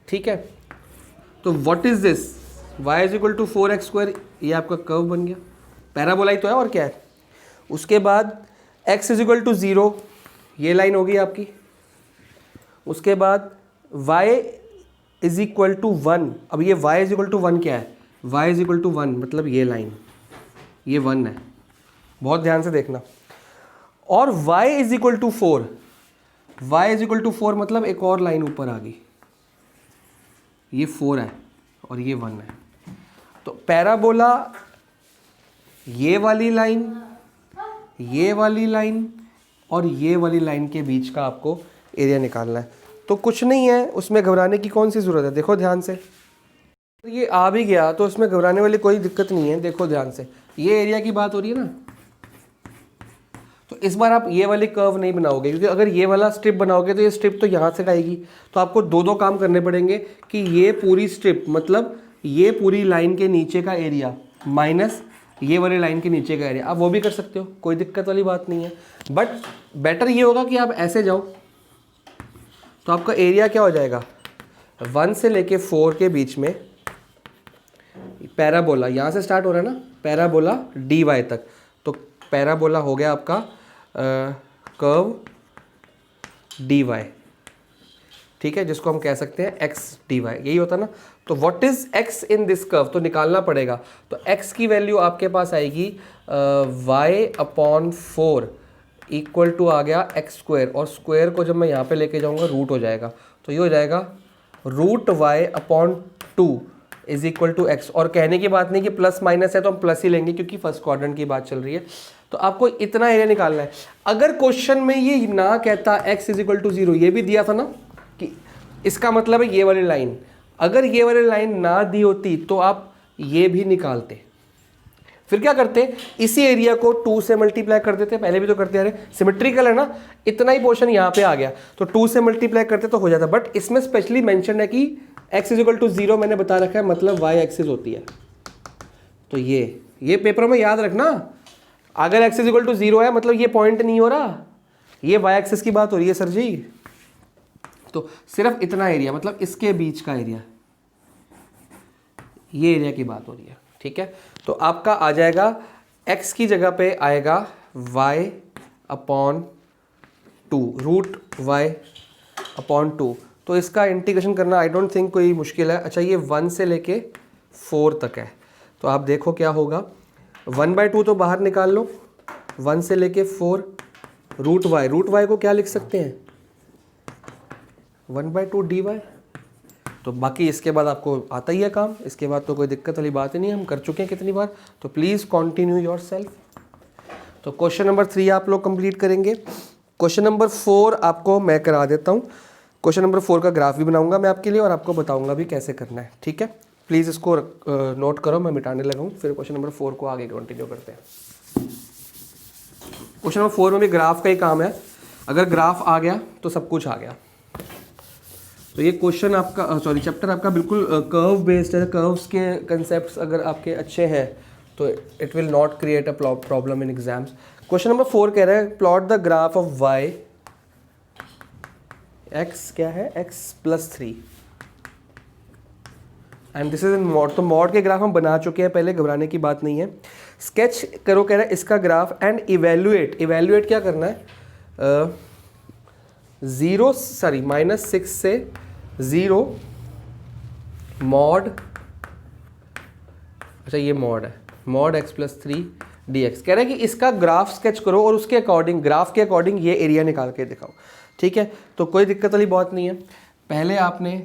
ठीक है। तो what is this, y is equal to 4x square, ये आपका कर्व बन गया, पैराबोला ही तो है और क्या है। उसके बाद x इज इक्वल टू 0, ये लाइन होगी आपकी। उसके बाद y इज इक्वल टू 1, अब ये y इज इक्वल टू 1 क्या है, y इज इक्वल टू 1 मतलब ये लाइन, ये 1 है, बहुत ध्यान से देखना। और y is equal to 4, y is equal to 4 मतलब एक और लाइन ऊपर आ गई, ये 4 है और ये 1 है। तो पैराबोला, ये वाली लाइन, ये वाली लाइन और ये वाली लाइन के बीच का आपको एरिया निकालना है। तो कुछ नहीं है उसमें घबराने की कौन सी ज़रूरत है, देखो ध्यान से, ये आ भी गया तो उसमें घबराने वाली कोई दिक्कत नहीं है। देखो ध्यान से, ये एरिया की बात हो रही है ना, तो इस बार आप ये वाली कर्व नहीं बनाओगे, क्योंकि अगर ये वाला स्ट्रिप बनाओगे तो ये स्ट्रिप तो यहाँ से आएगी, तो आपको दो काम करने पड़ेंगे कि ये पूरी स्ट्रिप मतलब ये पूरी लाइन के नीचे का एरिया माइनस ये वाली लाइन के नीचे का एरिया, आप वो भी कर सकते हो, कोई दिक्कत वाली बात नहीं है। बट बेटर ये होगा कि आप ऐसे जाओ, तो आपका एरिया क्या हो जाएगा, 1 से लेके 4 के बीच में पैराबोला, यहाँ से स्टार्ट हो रहा है ना पैराबोला dy तक, तो पैराबोला हो गया आपका कर्व dy, ठीक है, जिसको हम कह सकते हैं x dy, यही होता ना। तो what is x in this curve, तो निकालना पड़ेगा। तो x की वैल्यू आपके पास आएगी y/4 इक्वल टू आ गया x स्क्वायर, और स्क्वायर को जब मैं यहाँ पे लेके जाऊँगा रूट हो जाएगा, तो ये हो जाएगा √y/2 is equal to x. और कहने की बात नहीं कि प्लस माइनस है तो हम प्लस ही लेंगे क्योंकि फर्स्ट क्वाड्रेंट की बात चल रही है। तो आपको इतना एरिया निकालना है। अगर क्वेश्चन में ये ना कहता x इज इक्वल टू 0, ये भी दिया था ना कि इसका मतलब है ये वाली लाइन, अगर ये वाली लाइन ना दी होती तो आप ये भी निकालते, फिर क्या करते, इसी एरिया को 2 से मल्टीप्लाई कर देते, पहले भी तो करते आ रहे, सिमेट्रिकल है ना, इतना ही पोर्शन यहाँ पे आ गया तो 2 से मल्टीप्लाई करते तो हो जाता। बट इसमें स्पेशली मेंशन है कि x इज इक्वल टू 0 मैंने बता रखा है, मतलब y एक्सिस होती है। तो ये पेपर में याद रखना, अगर x इज इक्वल टू 0 है मतलब ये पॉइंट नहीं हो रहा, ये y एक्सिस की बात हो रही है सर जी। तो सिर्फ इतना एरिया मतलब इसके बीच का एरिया, ये एरिया की बात हो रही है, ठीक है। तो आपका आ जाएगा x की जगह पे आएगा y/2 √y/2। तो इसका इंटीग्रेशन करना आई डोंट थिंक कोई मुश्किल है। अच्छा ये 1 से लेके 4 तक है, तो आप देखो क्या होगा, 1/2 तो बाहर निकाल लो, 1 से लेके 4 √y को क्या लिख सकते हैं 1/2 dy। तो बाकी इसके बाद आपको आता ही है काम, इसके बाद तो कोई दिक्कत वाली बात ही नहीं, हम कर चुके हैं कितनी बार। तो प्लीज़ कंटिन्यू योर सेल्फ। तो क्वेश्चन नंबर 3 आप लोग कंप्लीट करेंगे। क्वेश्चन नंबर 4 आपको मैं करा देता हूँ। क्वेश्चन नंबर 4 का ग्राफ भी बनाऊंगा मैं आपके लिए और आपको बताऊंगा भी कैसे करना है, ठीक है। प्लीज़ इसको नोट करो, मैं मिटाने लगा हूँ, फिर क्वेश्चन नंबर 4 को आगे कंटिन्यू करते हैं। क्वेश्चन नंबर 4 में भी ग्राफ का ही काम है, अगर ग्राफ आ गया तो सब कुछ आ गया। तो ये क्वेश्चन आपका चैप्टर आपका बिल्कुल कर्व बेस्ड है। कर्व्स के कंसेप्ट्स अगर आपके अच्छे हैं तो it will not create a problem in exams. Question number 4 कह रहा है plot the graph of y, x क्या है x + 3, and this is in mod. तो मॉड के ग्राफ हम बना चुके हैं पहले, घबराने की बात नहीं है। स्केच करो कह रहा है इसका ग्राफ एंड इवेल्युएट। इवेल्युएट क्या करना है, -6 से 0 मॉड, अच्छा ये मॉड है, मॉड x + 3 dx। कह रहा है कि इसका ग्राफ स्केच करो और उसके अकॉर्डिंग, ग्राफ के अकॉर्डिंग ये एरिया निकाल के दिखाओ। ठीक है, तो कोई दिक्कत वाली बात नहीं है। पहले आपने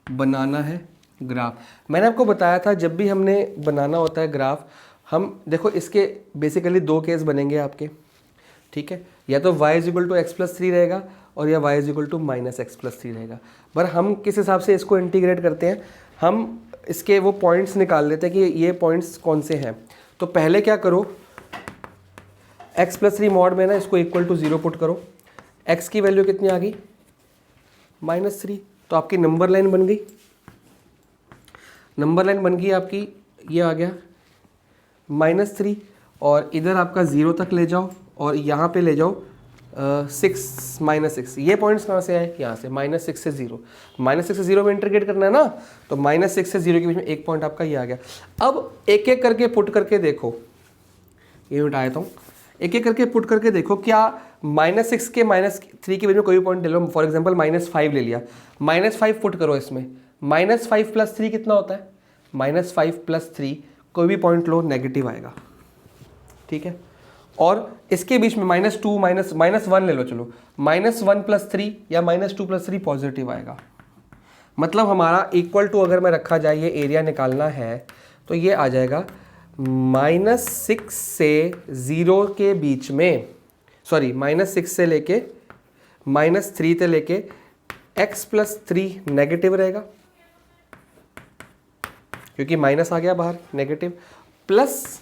बनाना है ग्राफ। मैंने आपको बताया था जब भी हमने बनाना होता है ग्राफ, हम देखो इसके बेसिकली 2 केस बनेंगे आपके। ठीक है, या तो y = x + 3 रहेगा और या y = -x + 3 रहेगा। पर हम किस हिसाब से इसको इंटीग्रेट करते हैं, हम इसके वो पॉइंट्स निकाल लेते हैं कि ये पॉइंट्स कौन से हैं। तो पहले क्या करो, x + 3 मॉड में ना इसको = 0 पुट करो। x की वैल्यू कितनी आ गई, -3। तो आपकी नंबर लाइन बन गई, नंबर लाइन बन गई आपकी, ये आ गया -3 और इधर आपका 0 तक ले जाओ और यहाँ पे ले जाओ 6 -6। ये पॉइंट्स कहाँ से आए, यहाँ से, -6 से 0। -6 से 0 में इंटीग्रेट करना है ना, तो -6 से 0 के बीच में एक पॉइंट आपका ये आ गया। अब एक एक करके पुट करके देखो, ये मिटा देता हूँ, एक एक करके पुट करके देखो क्या -6 के -3 के बीच में कोई भी पॉइंट ले लो। फॉर एग्जांपल -5 ले लिया, -5 पुट करो इसमें। -5 + 3 कितना होता है, -5 + 3 कोई भी पॉइंट लो नेगेटिव आएगा। ठीक है, और इसके बीच में -2 -1 ले लो, चलो -1 + 3 या -2 + 3 पॉजिटिव आएगा। मतलब हमारा = अगर मैं रखा जाए, ये एरिया निकालना है तो ये आ जाएगा -6 से 0 के बीच में, सॉरी -6 से लेके -3 से लेके x + 3 नेगेटिव रहेगा क्योंकि माइनस आ गया बाहर, नेगेटिव, प्लस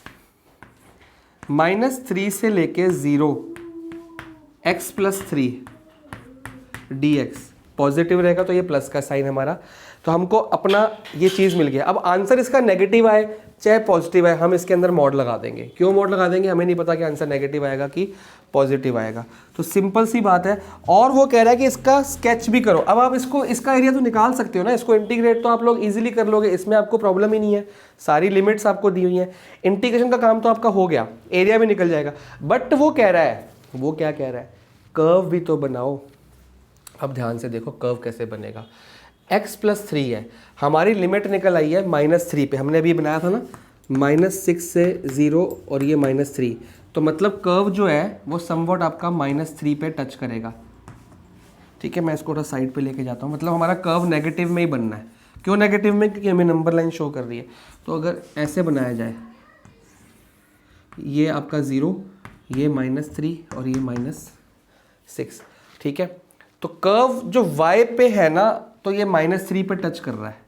-3 से लेके 0 x + 3 dx पॉजिटिव रहेगा। तो ये प्लस का साइन हमारा, तो हमको अपना ये चीज़ मिल गया। अब आंसर इसका नेगेटिव आए चाहे पॉजिटिव आए, हम इसके अंदर मॉड लगा देंगे। क्यों मॉड लगा देंगे, हमें नहीं पता कि आंसर नेगेटिव आएगा कि पॉजिटिव आएगा। तो सिंपल सी बात है। और वो कह रहा है कि इसका स्केच भी करो। अब आप इसको, इसका एरिया तो निकाल सकते हो ना, इसको इंटीग्रेट तो आप लोग इजीली कर लोगे, इसमें आपको प्रॉब्लम ही नहीं है, सारी लिमिट्स आपको दी हुई हैं। इंटीग्रेशन का काम तो आपका हो गया, एरिया भी निकल जाएगा। बट वो कह रहा है, वो क्या कह रहा है, कर्व भी तो बनाओ। अब ध्यान से देखो कर्व कैसे बनेगा। x + 3 है, हमारी लिमिट निकल आई है -3 पे, हमने अभी बनाया था ना, -6 से 0 और ये -3। तो मतलब कर्व जो है वो समवॉट आपका -3 पे टच करेगा। ठीक है, मैं इसको थोड़ा साइड पे लेके जाता हूँ। मतलब हमारा कर्व नेगेटिव में ही बनना है। क्यों नेगेटिव में, क्योंकि हमें नंबर लाइन शो कर रही है। तो अगर ऐसे बनाया जाए, ये आपका 0, ये -3 और ये -6। ठीक है, तो कर्व जो y पे है ना, तो ये -3 पे टच कर रहा है,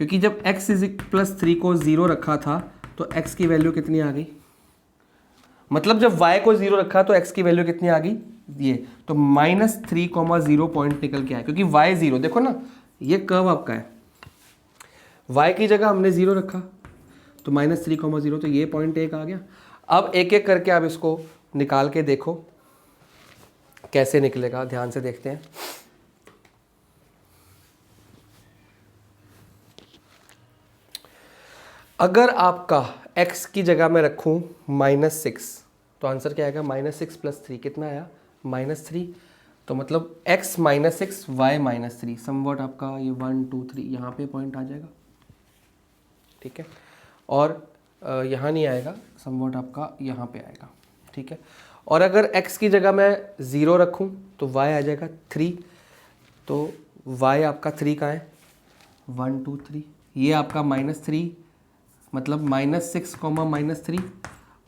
क्योंकि जब x + 3 को 0 रखा था तो x की वैल्यू कितनी आ गई, मतलब जब y को 0 रखा तो x की वैल्यू कितनी आ गई, ये तो -3,0 पॉइंट निकल के आया, क्योंकि y 0, देखो ना ये कर्व आपका है, y की जगह हमने 0 रखा तो -3,0, तो ये पॉइंट 1 आ गया। अब एक एक करके आप इसको निकाल के देखो कैसे निकलेगा, ध्यान से देखते हैं। अगर आपका x की जगह में रखूं -6, तो आंसर क्या आएगा, -6 + 3 कितना आया, -3। तो मतलब x -6 y -3, समवॉट आपका ये 1 2 3 यहाँ पे पॉइंट आ जाएगा। ठीक है, और यहाँ नहीं आएगा, समवॉट आपका यहाँ पे आएगा। ठीक है, और अगर x की जगह मैं 0 रखूं तो y आ जाएगा 3। तो y आपका 3 कहाँ है, 1 2 3, ये आपका -3, मतलब -6, -3,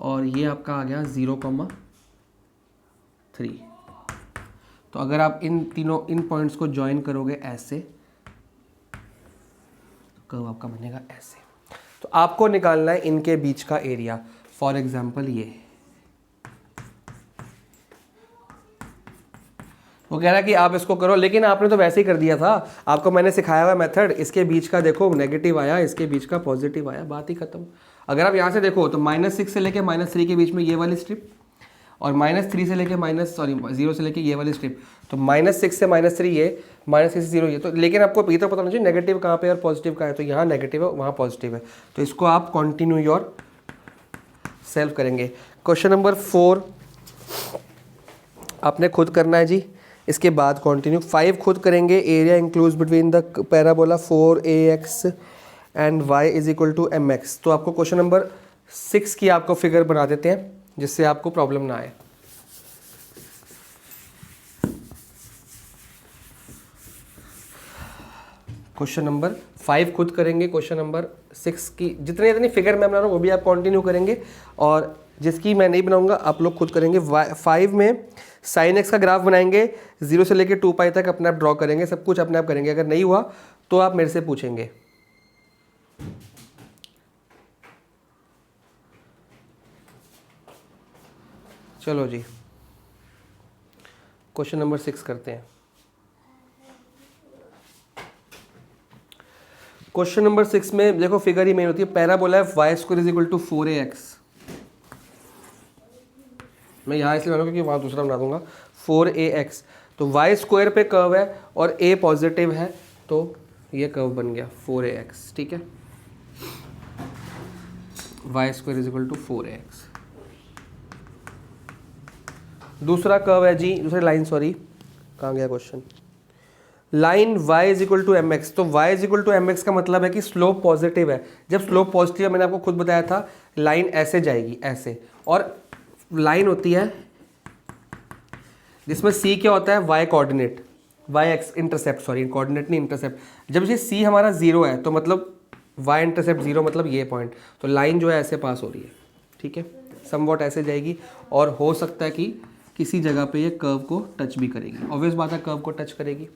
और ये आपका आ गया 0,3। तो अगर आप इन पॉइंट्स को ज्वाइन करोगे ऐसे, तो कर्व आपका बनेगा ऐसे। तो आपको निकालना है इनके बीच का एरिया। फॉर एग्जाम्पल ये, वो कह रहा है कि आप इसको करो, लेकिन आपने तो वैसे ही कर दिया था, आपको मैंने सिखाया हुआ मेथड। इसके बीच का देखो नेगेटिव आया, इसके बीच का पॉजिटिव आया, बात ही खत्म। अगर आप यहाँ से देखो तो -6 से लेके -3 के बीच में ये वाली स्ट्रिप, और -3 से लेके -0 से लेके ये वाली स्ट्रिप, तो -6 से -3 ये, -6 से 0 ये, तो लेकिन आपको ये तो पता होना चाहिए नेगेटिव कहाँ पे और पॉजिटिव कहाँ है, तो यहाँ नेगेटिव है वहाँ पॉजिटिव है, तो इसको आप कंटिन्यू योर सेल्फ करेंगे। क्वेश्चन नंबर 4 आपने खुद करना है जी, इसके बाद कंटिन्यू 5 खुद करेंगे। Area includes between the parabola 4ax and y is equal to mx। तो आपको क्वेश्चन नंबर 6 की आपको फिगर बना देते हैं जिससे आपको प्रॉब्लम ना आए। क्वेश्चन नंबर 5 खुद करेंगे, क्वेश्चन नंबर 6 की जितनी फिगर मैं बना रहा हूँ वो भी आप कंटिन्यू करेंगे, और जिसकी मैं नहीं बनाऊंगा आप लोग खुद करेंगे। 5 में साइन एक्स का ग्राफ बनाएंगे, 0 से लेकर 2 पाई तक अपने आप ड्रॉ करेंगे, सब कुछ अपने आप करेंगे। अगर नहीं हुआ तो आप मेरे से पूछेंगे। चलो जी क्वेश्चन नंबर 6 करते हैं। क्वेश्चन नंबर 6 में देखो फिगर ही मेन होती है, पैराबोला है y square is equal to 4ax। मैं यहाँ इसलिए बनाऊंगा क्योंकि वहाँ दूसरा बना दूंगा 4ax। तो y स्क्वायर पे कर्व है और a पॉजिटिव है, तो ये कर्व बन गया 4ax, ठीक है। y square is equal to 4ax। दूसरा कर्व है जी, दूसरी लाइन, सॉरी कहाँ गया question, line y is equal to m x. तो y is equal to m x का मतलब है कि स्लोप पॉजिटिव है। जब स्लोप पॉजिटिव है, मैंने आपको खुद बताया था, लाइन ऐसे जाएगी ऐसे, और लाइन होती है जिसमें c क्या होता है, y coordinate, y x intercept, sorry coordinate नहीं इंटरसेप्ट। जब ये c हमारा 0 है तो मतलब y इंटरसेप्ट 0 मतलब ये पॉइंट, तो लाइन जो है ऐसे पास हो रही है, ठीक है, समवॉट ऐसे जाएगी, और हो सकता है कि किसी जगह पे ये कर्व को टच भी करेगी, ऑब्वियस बात है कर्व को टच करेगी।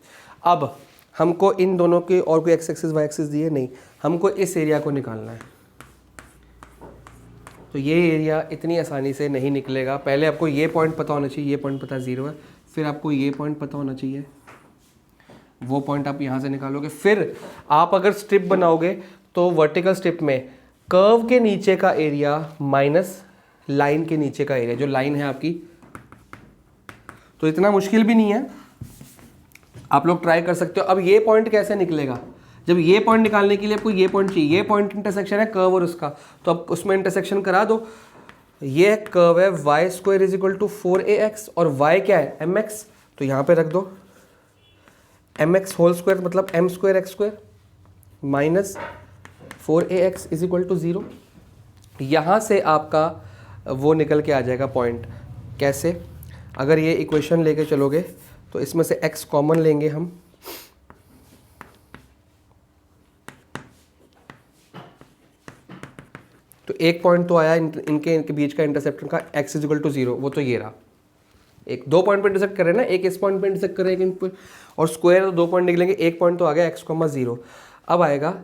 अब हमको इन दोनों के और कोई एक्स एक्सिस वाई एक्सिस दिए नहीं, हमको इस एरिया को निकालना है। तो ये एरिया इतनी आसानी से नहीं निकलेगा। पहले आपको ये पॉइंट पता होना चाहिए, ये पॉइंट पता 0 है, फिर आपको ये पॉइंट पता होना चाहिए, वो पॉइंट आप यहाँ से निकालोगे। फिर आप अगर स्ट्रिप बनाओगे तो वर्टिकल स्ट्रिप में कर्व के नीचे का एरिया माइनस लाइन के नीचे का एरिया, जो लाइन है आपकी, तो इतना मुश्किल भी नहीं है, आप लोग ट्राई कर सकते हो। अब ये पॉइंट कैसे निकलेगा, जब ये पॉइंट निकालने के लिए आपको ये पॉइंट चाहिए, ये पॉइंट इंटरसेक्शन है कर्व और उसका, तो अब उसमें इंटरसेक्शन करा दो। ये कर्व है y square is equal to 4ax और y क्या है mx, तो यहाँ पे रख दो mx होल स्क्वायर मतलब m square x square minus 4ax is equal to 0। यहाँ से आपका वो निकल के आ जाएगा पॉइंट। कैसे, अगर ये इक्वेशन लेके चलोगे तो इसमें से x कॉमन लेंगे हम, तो एक पॉइंट तो आया इनके बीच का इंटरसेप्टर का x इज इक्वल टू 0, वो तो ये रहा। एक दो पॉइंट पे इंटरसेक्ट कर रहे हैं ना, एक इस पॉइंट पे इंटरसेक्ट कर रहे हैं एक और स्क्वायर, तो 2 पॉइंट निकलेंगे, एक पॉइंट तो आ गया x, 0। अब आएगा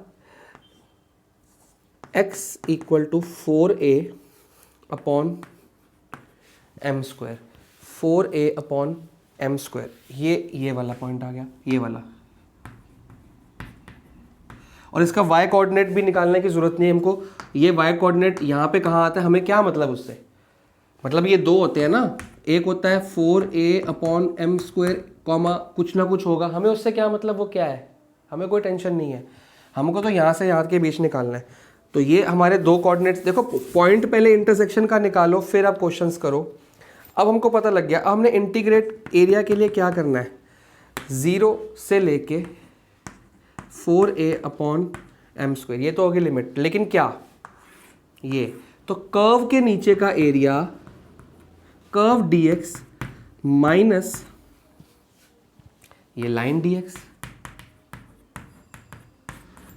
x equal to 4a upon m square, 4a upon m square, ये वाला पॉइंट आ गया, ये वाला। और इसका y कोऑर्डिनेट भी निकालने की जरूरत नहीं है हमको, ये y कोऑर्डिनेट यहाँ पे कहाँ आता है, हमें क्या मतलब उससे, मतलब ये दो होते हैं ना, एक होता है 4a upon m square comma कुछ ना कुछ होगा, हमें उससे क्या मतलब, वो क्या है, हमें कोई टेंशन नहीं है, हमको तो यहाँ से यहाँ के बीच निकालना है। तो ये हमारे दो कोऑर्डिनेट्स, देखो पॉइंट पहले इंटरसेक्शन का निकालो फिर आप क्वेश्चंस करो। अब हमको पता लग गया, अब हमने इंटीग्रेट एरिया के लिए क्या करना है, 0 से लेके 4a अपॉन m स्क्वायर, ये तो होगी लिमिट, लेकिन क्या ये, तो कर्व के नीचे का एरिया कर्व dx माइनस ये लाइन dx,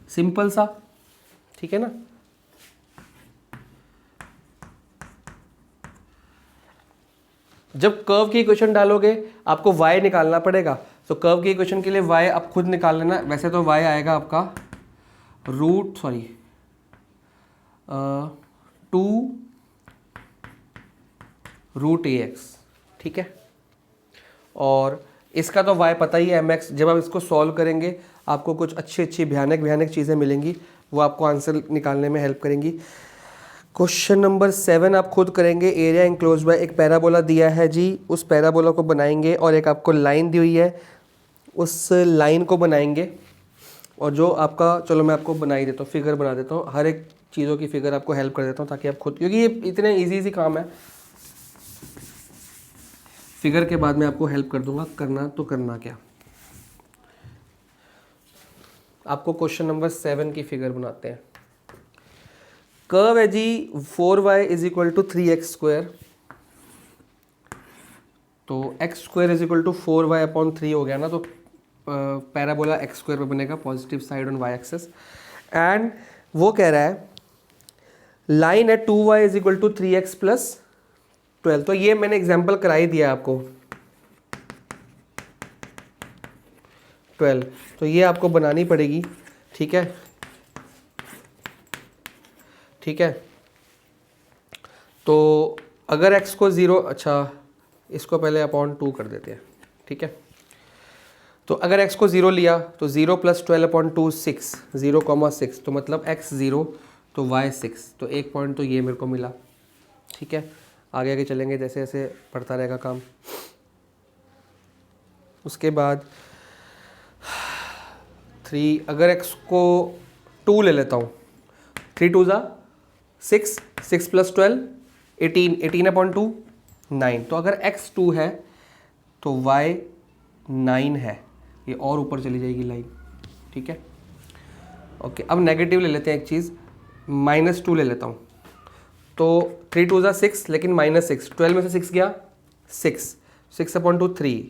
सिंपल सा, ठीक है ना। जब कर्व की इक्वेशन डालोगे आपको y निकालना पड़ेगा, तो कर्व की इक्वेशन के लिए y आप खुद निकाल लेना। वैसे तो y आएगा आपका √2√ax, ठीक है। और इसका तो y पता ही है mx, जब आप इसको सॉल्व करेंगे आपको कुछ अच्छी भयानक चीज़ें मिलेंगी, वो आपको आंसर निकालने में हेल्प करेंगी। क्वेश्चन नंबर 7 आप खुद करेंगे। एरिया इंक्लोज बाय एक पैराबोला दिया है जी, उस पैराबोला को बनाएंगे और एक आपको लाइन दी हुई है, उस लाइन को बनाएंगे। और जो आपका, चलो मैं आपको बना ही देता हूँ, फिगर बना देता हूँ, हर एक चीज़ों की फिगर आपको हेल्प कर देता हूँ ताकि आप खुद, क्योंकि ये इतने इजी काम है, फिगर के बाद मैं आपको हेल्प कर दूंगा। करना तो करना क्या, आपको क्वेश्चन नंबर 7 की फिगर बनाते हैं। कर्व है जी 4y is equal to 3x square, तो x square is equal to 4y upon 3 हो गया ना, तो पैराबोला x स्क्वायर पे बनेगा, positive side on y axis. And वो कह रहा है लाइन है 2y is equal to 3x plus 12, तो ये मैंने एग्जाम्पल करा ही दिया आपको 12, तो ये आपको बनानी पड़ेगी। ठीक है, ठीक है। तो अगर x को 0, अच्छा इसको पहले अपॉन 2 कर देते हैं। ठीक है, तो अगर x को 0 लिया तो 0 प्लस 12 अपॉन 2 6, 0,6, तो मतलब x 0 तो y 6, तो एक पॉइंट तो ये मेरे को मिला। ठीक है, आगे आगे चलेंगे, जैसे जैसे बढ़ता रहेगा काम। उसके बाद 3, अगर x को 2 ले लेता हूँ, 3 2 ज़ा 6, 6 प्लस 12 18, 18 अपॉन 2 9, तो अगर x 2 है तो y 9 है, ये और ऊपर चली जाएगी लाइन। ठीक है, ओके। अब नेगेटिव ले लेते हैं एक चीज़, -2 ले लेता हूँ, तो 3 2 ज़ा 6, लेकिन -6, 12 में से 6 गया 6, 6 अपॉन 2 3,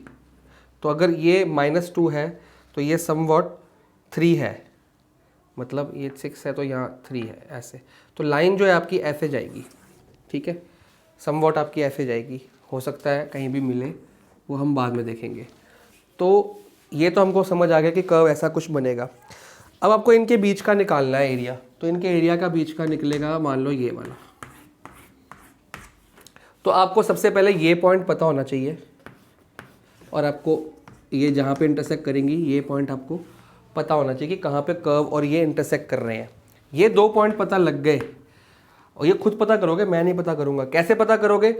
तो अगर ये -2 है तो ये समवॉट 3 है, मतलब ये 6 है तो यहाँ 3 है, ऐसे। तो लाइन जो है आपकी ऐसे जाएगी। ठीक है, समवॉट आपकी ऐसे जाएगी, हो सकता है कहीं भी मिले, वो हम बाद में देखेंगे। तो ये तो हमको समझ आ गया कि कर्व ऐसा कुछ बनेगा। अब आपको इनके बीच का निकालना है एरिया, तो इनके एरिया का बीच का निकलेगा, मान लो ये वाला। तो आपको सबसे पहले ये पॉइंट पता होना चाहिए, और आपको ये जहाँ पे इंटरसेक्ट करेंगी ये पॉइंट आपको पता होना चाहिए कि कहाँ पे कर्व और ये इंटरसेक्ट कर रहे हैं। ये 2 पॉइंट पता लग गए, और ये खुद पता करोगे, मैं नहीं पता करूँगा। कैसे पता करोगे,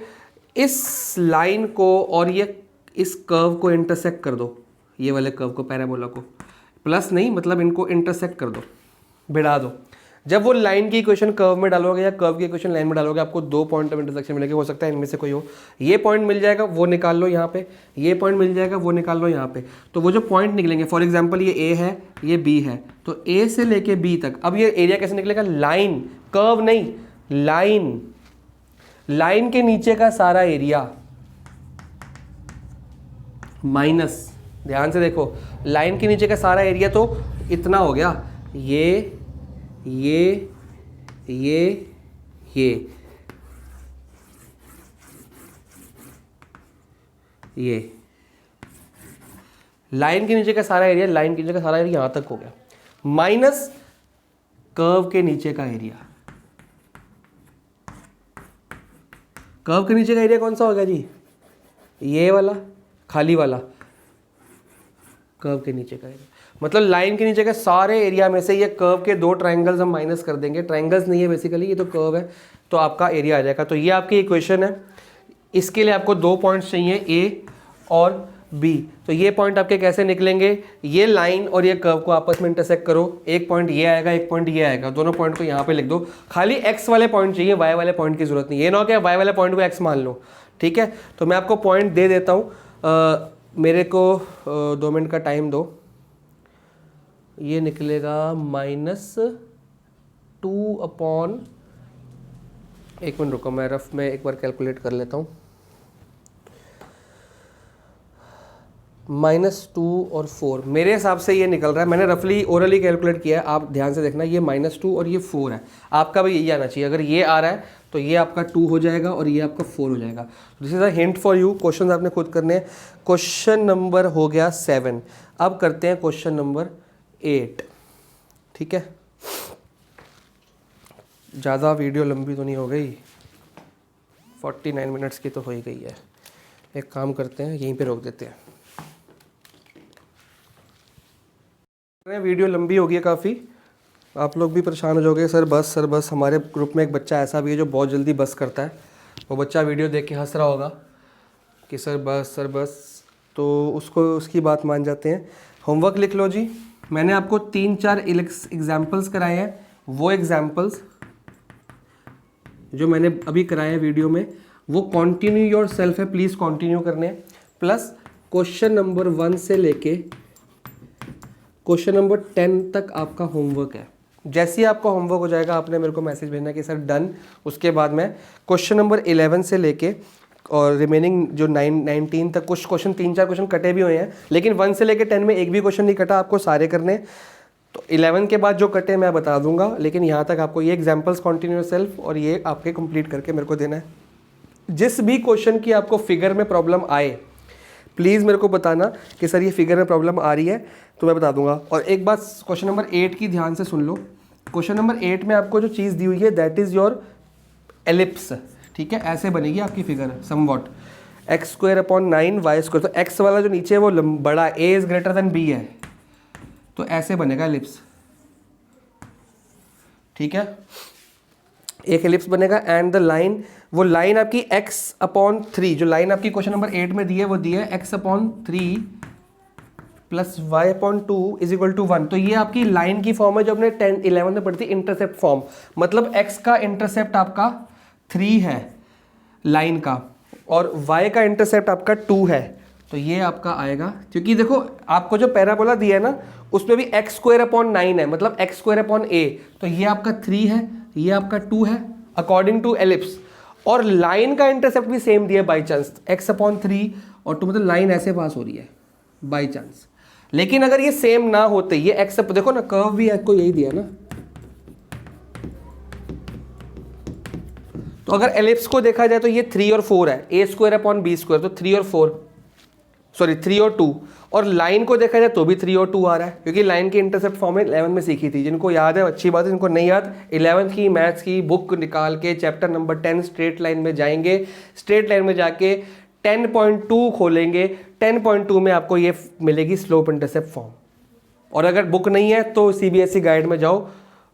इस लाइन को और ये इस कर्व को इंटरसेक्ट कर दो, ये वाले कर्व को, पैराबोला को, प्लस नहीं मतलब इनको इंटरसेक्ट कर दो, भिड़ा दो। जब वो लाइन की इक्वेशन कर्व में डालोगे या कर्व की इक्वेशन लाइन में डालोगे, आपको 2 पॉइंट ऑफ इंटरसेक्शन मिलेंगे। हो सकता है इनमें से कोई हो, ये पॉइंट मिल जाएगा वो निकाल लो यहाँ पे, ये पॉइंट मिल जाएगा वो निकाल लो यहाँ पे। तो वो जो पॉइंट निकलेंगे, फॉर एग्जाम्पल ये ए है, ये बी है, तो ए से लेके बी तक। अब ये एरिया कैसे निकलेगा, लाइन, कर्व नहीं, लाइन, लाइन के नीचे का सारा एरिया माइनस, ध्यान से देखो, लाइन के नीचे का सारा एरिया तो इतना हो गया, ये ये लाइन के नीचे का सारा एरिया, लाइन के नीचे का सारा एरिया यहां तक हो गया, माइनस कर्व के नीचे का एरिया। कर्व के नीचे का एरिया कौन सा होगा जी, ये वाला खाली वाला, कर्व के नीचे का एरिया। मतलब लाइन के नीचे के सारे एरिया में से ये कर्व के 2 ट्रायंगल्स हम माइनस कर देंगे, ट्रायंगल्स नहीं है बेसिकली, ये तो कर्व है, तो आपका एरिया आ जाएगा। तो ये आपकी इक्वेशन है। इसके लिए आपको 2 पॉइंट्स चाहिए, ए और बी। तो ये पॉइंट आपके कैसे निकलेंगे, ये लाइन और ये कर्व को आपस में इंटरसेक्ट करो, एक पॉइंट ये आएगा, एक पॉइंट ये आएगा, दोनों पॉइंट को यहाँ पे लिख दो। खाली एक्स वाले पॉइंट चाहिए, वाई वाले पॉइंट की जरूरत नहीं, ये ना कि वाई वाले पॉइंट को एक्स मान लो। ठीक है, तो मैं आपको पॉइंट दे देता हूँ, मेरे को 2 मिनट का टाइम दो। ये निकलेगा -2 अपॉन, एक मिनट रुको, मैं रफ में एक बार कैलकुलेट कर लेता हूँ। -2 और 4 मेरे हिसाब से ये निकल रहा है, मैंने रफली ओरली कैलकुलेट किया है, आप ध्यान से देखना, ये -2 और ये 4 है, आपका भी यही आना चाहिए। अगर ये आ रहा है तो ये आपका 2 हो जाएगा और ये आपका 4 हो जाएगा। This is a hint for you, question आपने खुद करने हैं। क्वेश्चन नंबर हो गया 7, अब करते हैं क्वेश्चन नंबर 8। ठीक है, ज़्यादा वीडियो लंबी तो नहीं हो गई, 49 मिनट्स की तो हो ही गई है। एक काम करते हैं, यहीं पे रोक देते हैं, वीडियो लंबी हो गई है काफ़ी, आप लोग भी परेशान हो जाओगे सर बस। हमारे ग्रुप में एक बच्चा ऐसा भी है जो बहुत जल्दी बस करता है। वो बच्चा वीडियो देख के हंस रहा होगा कि सर बस, तो उसको उसकी बात मान जाते हैं। होमवर्क लिख लो जी। मैंने आपको 3-4 एग्जाम्पल्स कराए हैं। वो एग्जाम्पल्स जो मैंने अभी कराए हैं वीडियो में, वो कंटिन्यू योर सेल्फ है, प्लीज़ कंटिन्यू करने हैं। प्लस क्वेश्चन नंबर 1 से लेके क्वेश्चन नंबर 10 तक आपका होमवर्क है। जैसे ही आपका होमवर्क हो जाएगा आपने मेरे को मैसेज भेजना कि सर डन। उसके बाद मैं क्वेश्चन नंबर 11 से लेके और रिमेनिंग जो 19 तक, कुछ क्वेश्चन 3-4 क्वेश्चन कटे भी हुए हैं, लेकिन 1 से लेके 10 में एक भी क्वेश्चन नहीं कटा, आपको सारे करने। तो 11 के बाद जो कटे मैं बता दूंगा, लेकिन यहाँ तक आपको ये एग्जाम्पल्स कंटिन्यू सेल्फ और ये आपके कंप्लीट करके मेरे को देना है। जिस भी क्वेश्चन की आपको फिगर में प्रॉब्लम आए प्लीज़ मेरे को बताना कि सर ये फिगर में प्रॉब्लम आ रही है, तो मैं बता दूंगा। और एक बात क्वेश्चन नंबर 8 की ध्यान से सुन लो। क्वेश्चन नंबर 8 में आपको जो चीज़ दी हुई है दैट इज़ योर एलिप्स, ठीक है। ऐसे बनेगी आपकी फिगर समवॉट, x² / 9 y²। तो x वाला जो नीचे है वो बड़ा, a is greater than b है, तो ऐसे बनेगा एलिप्स, ठीक है। एक एलिप्स बनेगा एंड द लाइन, वो लाइन आपकी x/3, जो लाइन आपकी क्वेश्चन नंबर 8 में दी है वो दी है x/3 + y/2 = 1। तो ये आपकी लाइन की फॉर्म है जो हमने 10-11 में पढ़ी थी, इंटरसेप्ट फॉर्म। मतलब x का इंटरसेप्ट आपका 3 है लाइन का, और y का इंटरसेप्ट आपका 2 है। तो ये आपका आएगा, क्योंकि देखो आपको जो पैराबोला दिया है ना उसमें भी x² / 9 है, मतलब x² / a। तो ये आपका 3 है, ये आपका 2 है अकॉर्डिंग टू एलिप्स। और लाइन का इंटरसेप्ट भी सेम दिया बाई चांस, x/3 और 2, मतलब लाइन ऐसे पास हो रही है बाई चांस। लेकिन अगर ये सेम ना होते, ये x, देखो ना कर्व भी आपको यही दिया ना, तो अगर एलिप्स को देखा जाए तो ये 3 और 4 है, a² / b², तो 3 और 4, सॉरी 3 और 2। और लाइन को देखा जाए तो भी 3 और 2 आ रहा है, क्योंकि लाइन की इंटरसेप्ट फॉर्म 11 में सीखी थी। जिनको याद है अच्छी बात है, जिनको नहीं याद 11th की मैथ्स की बुक निकाल के चैप्टर नंबर 10 स्ट्रेट लाइन में जाएंगे, स्ट्रेट लाइन में जाके 10.2 खोलेंगे, 10.2 में आपको ये मिलेगी स्लोप इंटरसेप्ट फॉर्म। और अगर बुक नहीं है तो CBSE गाइड में जाओ,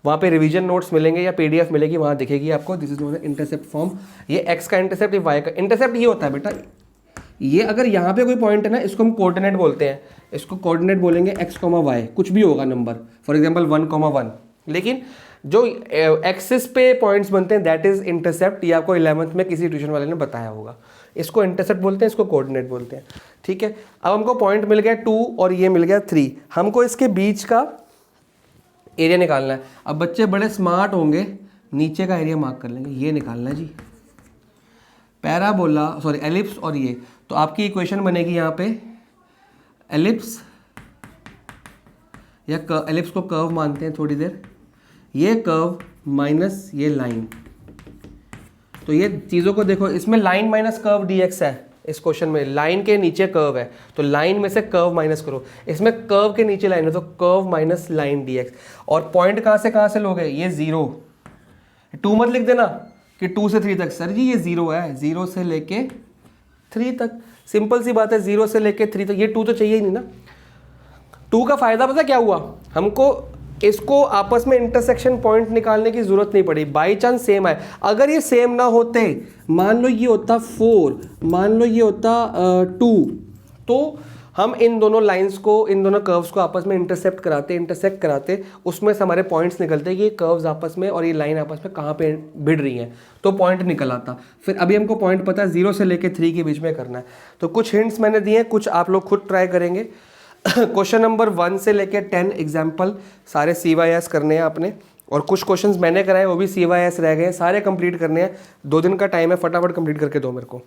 वहाँ पे रिवीजन नोट्स मिलेंगे या PDF मिलेगी, वहाँ दिखेगी आपको। This is known intercept form. ये x का इंटरसेप्ट, ये y का इंटरसेप्ट ये होता है बेटा। ये अगर यहाँ पे कोई पॉइंट है ना, इसको हम कोऑर्डिनेट बोलते हैं, इसको कोऑर्डिनेट बोलेंगे x, y, कुछ भी होगा नंबर, फॉर एग्जांपल 1,1। लेकिन जो एक्सिस पे पॉइंट्स बनते हैं दैट इज इंटरसेप्ट। ये आपको 11th में किसी ट्यूशन वाले ने बताया होगा। इसको इंटरसेप्ट बोलते हैं, इसको कोऑर्डिनेट बोलते हैं, ठीक है। अब हमको पॉइंट मिल गया 2 और ये मिल गया 3, हमको इसके बीच का एरिया निकालना है। अब बच्चे बड़े स्मार्ट होंगे, नीचे का एरिया मार्क कर लेंगे, ये निकालना है जी, पैराबोला, सॉरी एलिप्स। और ये तो आपकी इक्वेशन बनेगी यहाँ पे एलिप्स, या एलिप्स को कर्व मानते हैं थोड़ी देर, ये कर्व माइनस ये लाइन। तो ये चीज़ों को देखो, इसमें लाइन माइनस कर्व dx है, इस क्वेश्चन में लाइन के नीचे कर्व है तो लाइन में से कर्व माइनस करो, इसमें कर्व के नीचे लाइन है तो कर्व माइनस लाइन dx। और पॉइंट कहाँ से लोगे, ये 0, 2 मत लिख देना कि 2 से 3 तक, सर जी ये 0 है, 0 से लेके 3 तक, सिंपल सी बात है, 0 से लेके 3 तक। ये 2 तो चाहिए ही नहीं ना। 2 का फायदा पता क्या हुआ, हमको इसको आपस में इंटरसेक्शन पॉइंट निकालने की जरूरत नहीं पड़ी, बाई चांस सेम है। अगर ये सेम ना होते, मान लो ये होता 4, मान लो ये होता 2, तो हम इन दोनों लाइंस को, इन दोनों कर्व्स को आपस में इंटरसेक्ट कराते, उसमें से हमारे पॉइंट्स निकलते कि ये कर्व्स आपस में और ये लाइन आपस में कहाँ पे भिड़ रही हैं, तो पॉइंट निकल आता। फिर अभी हमको पॉइंट पता है 0 से लेके 3 के बीच में करना है। तो कुछ हिंट्स मैंने दिए हैं, कुछ आप लोग खुद ट्राई करेंगे। क्वेश्चन नंबर 1 से लेके 10 एग्जाम्पल सारे CYS करने हैं आपने, और कुछ क्वेश्चंस मैंने कराए वो भी CYS रह गए हैं, सारे कंप्लीट करने हैं। 2 दिन का टाइम है, फटाफट कंप्लीट करके दो मेरे को।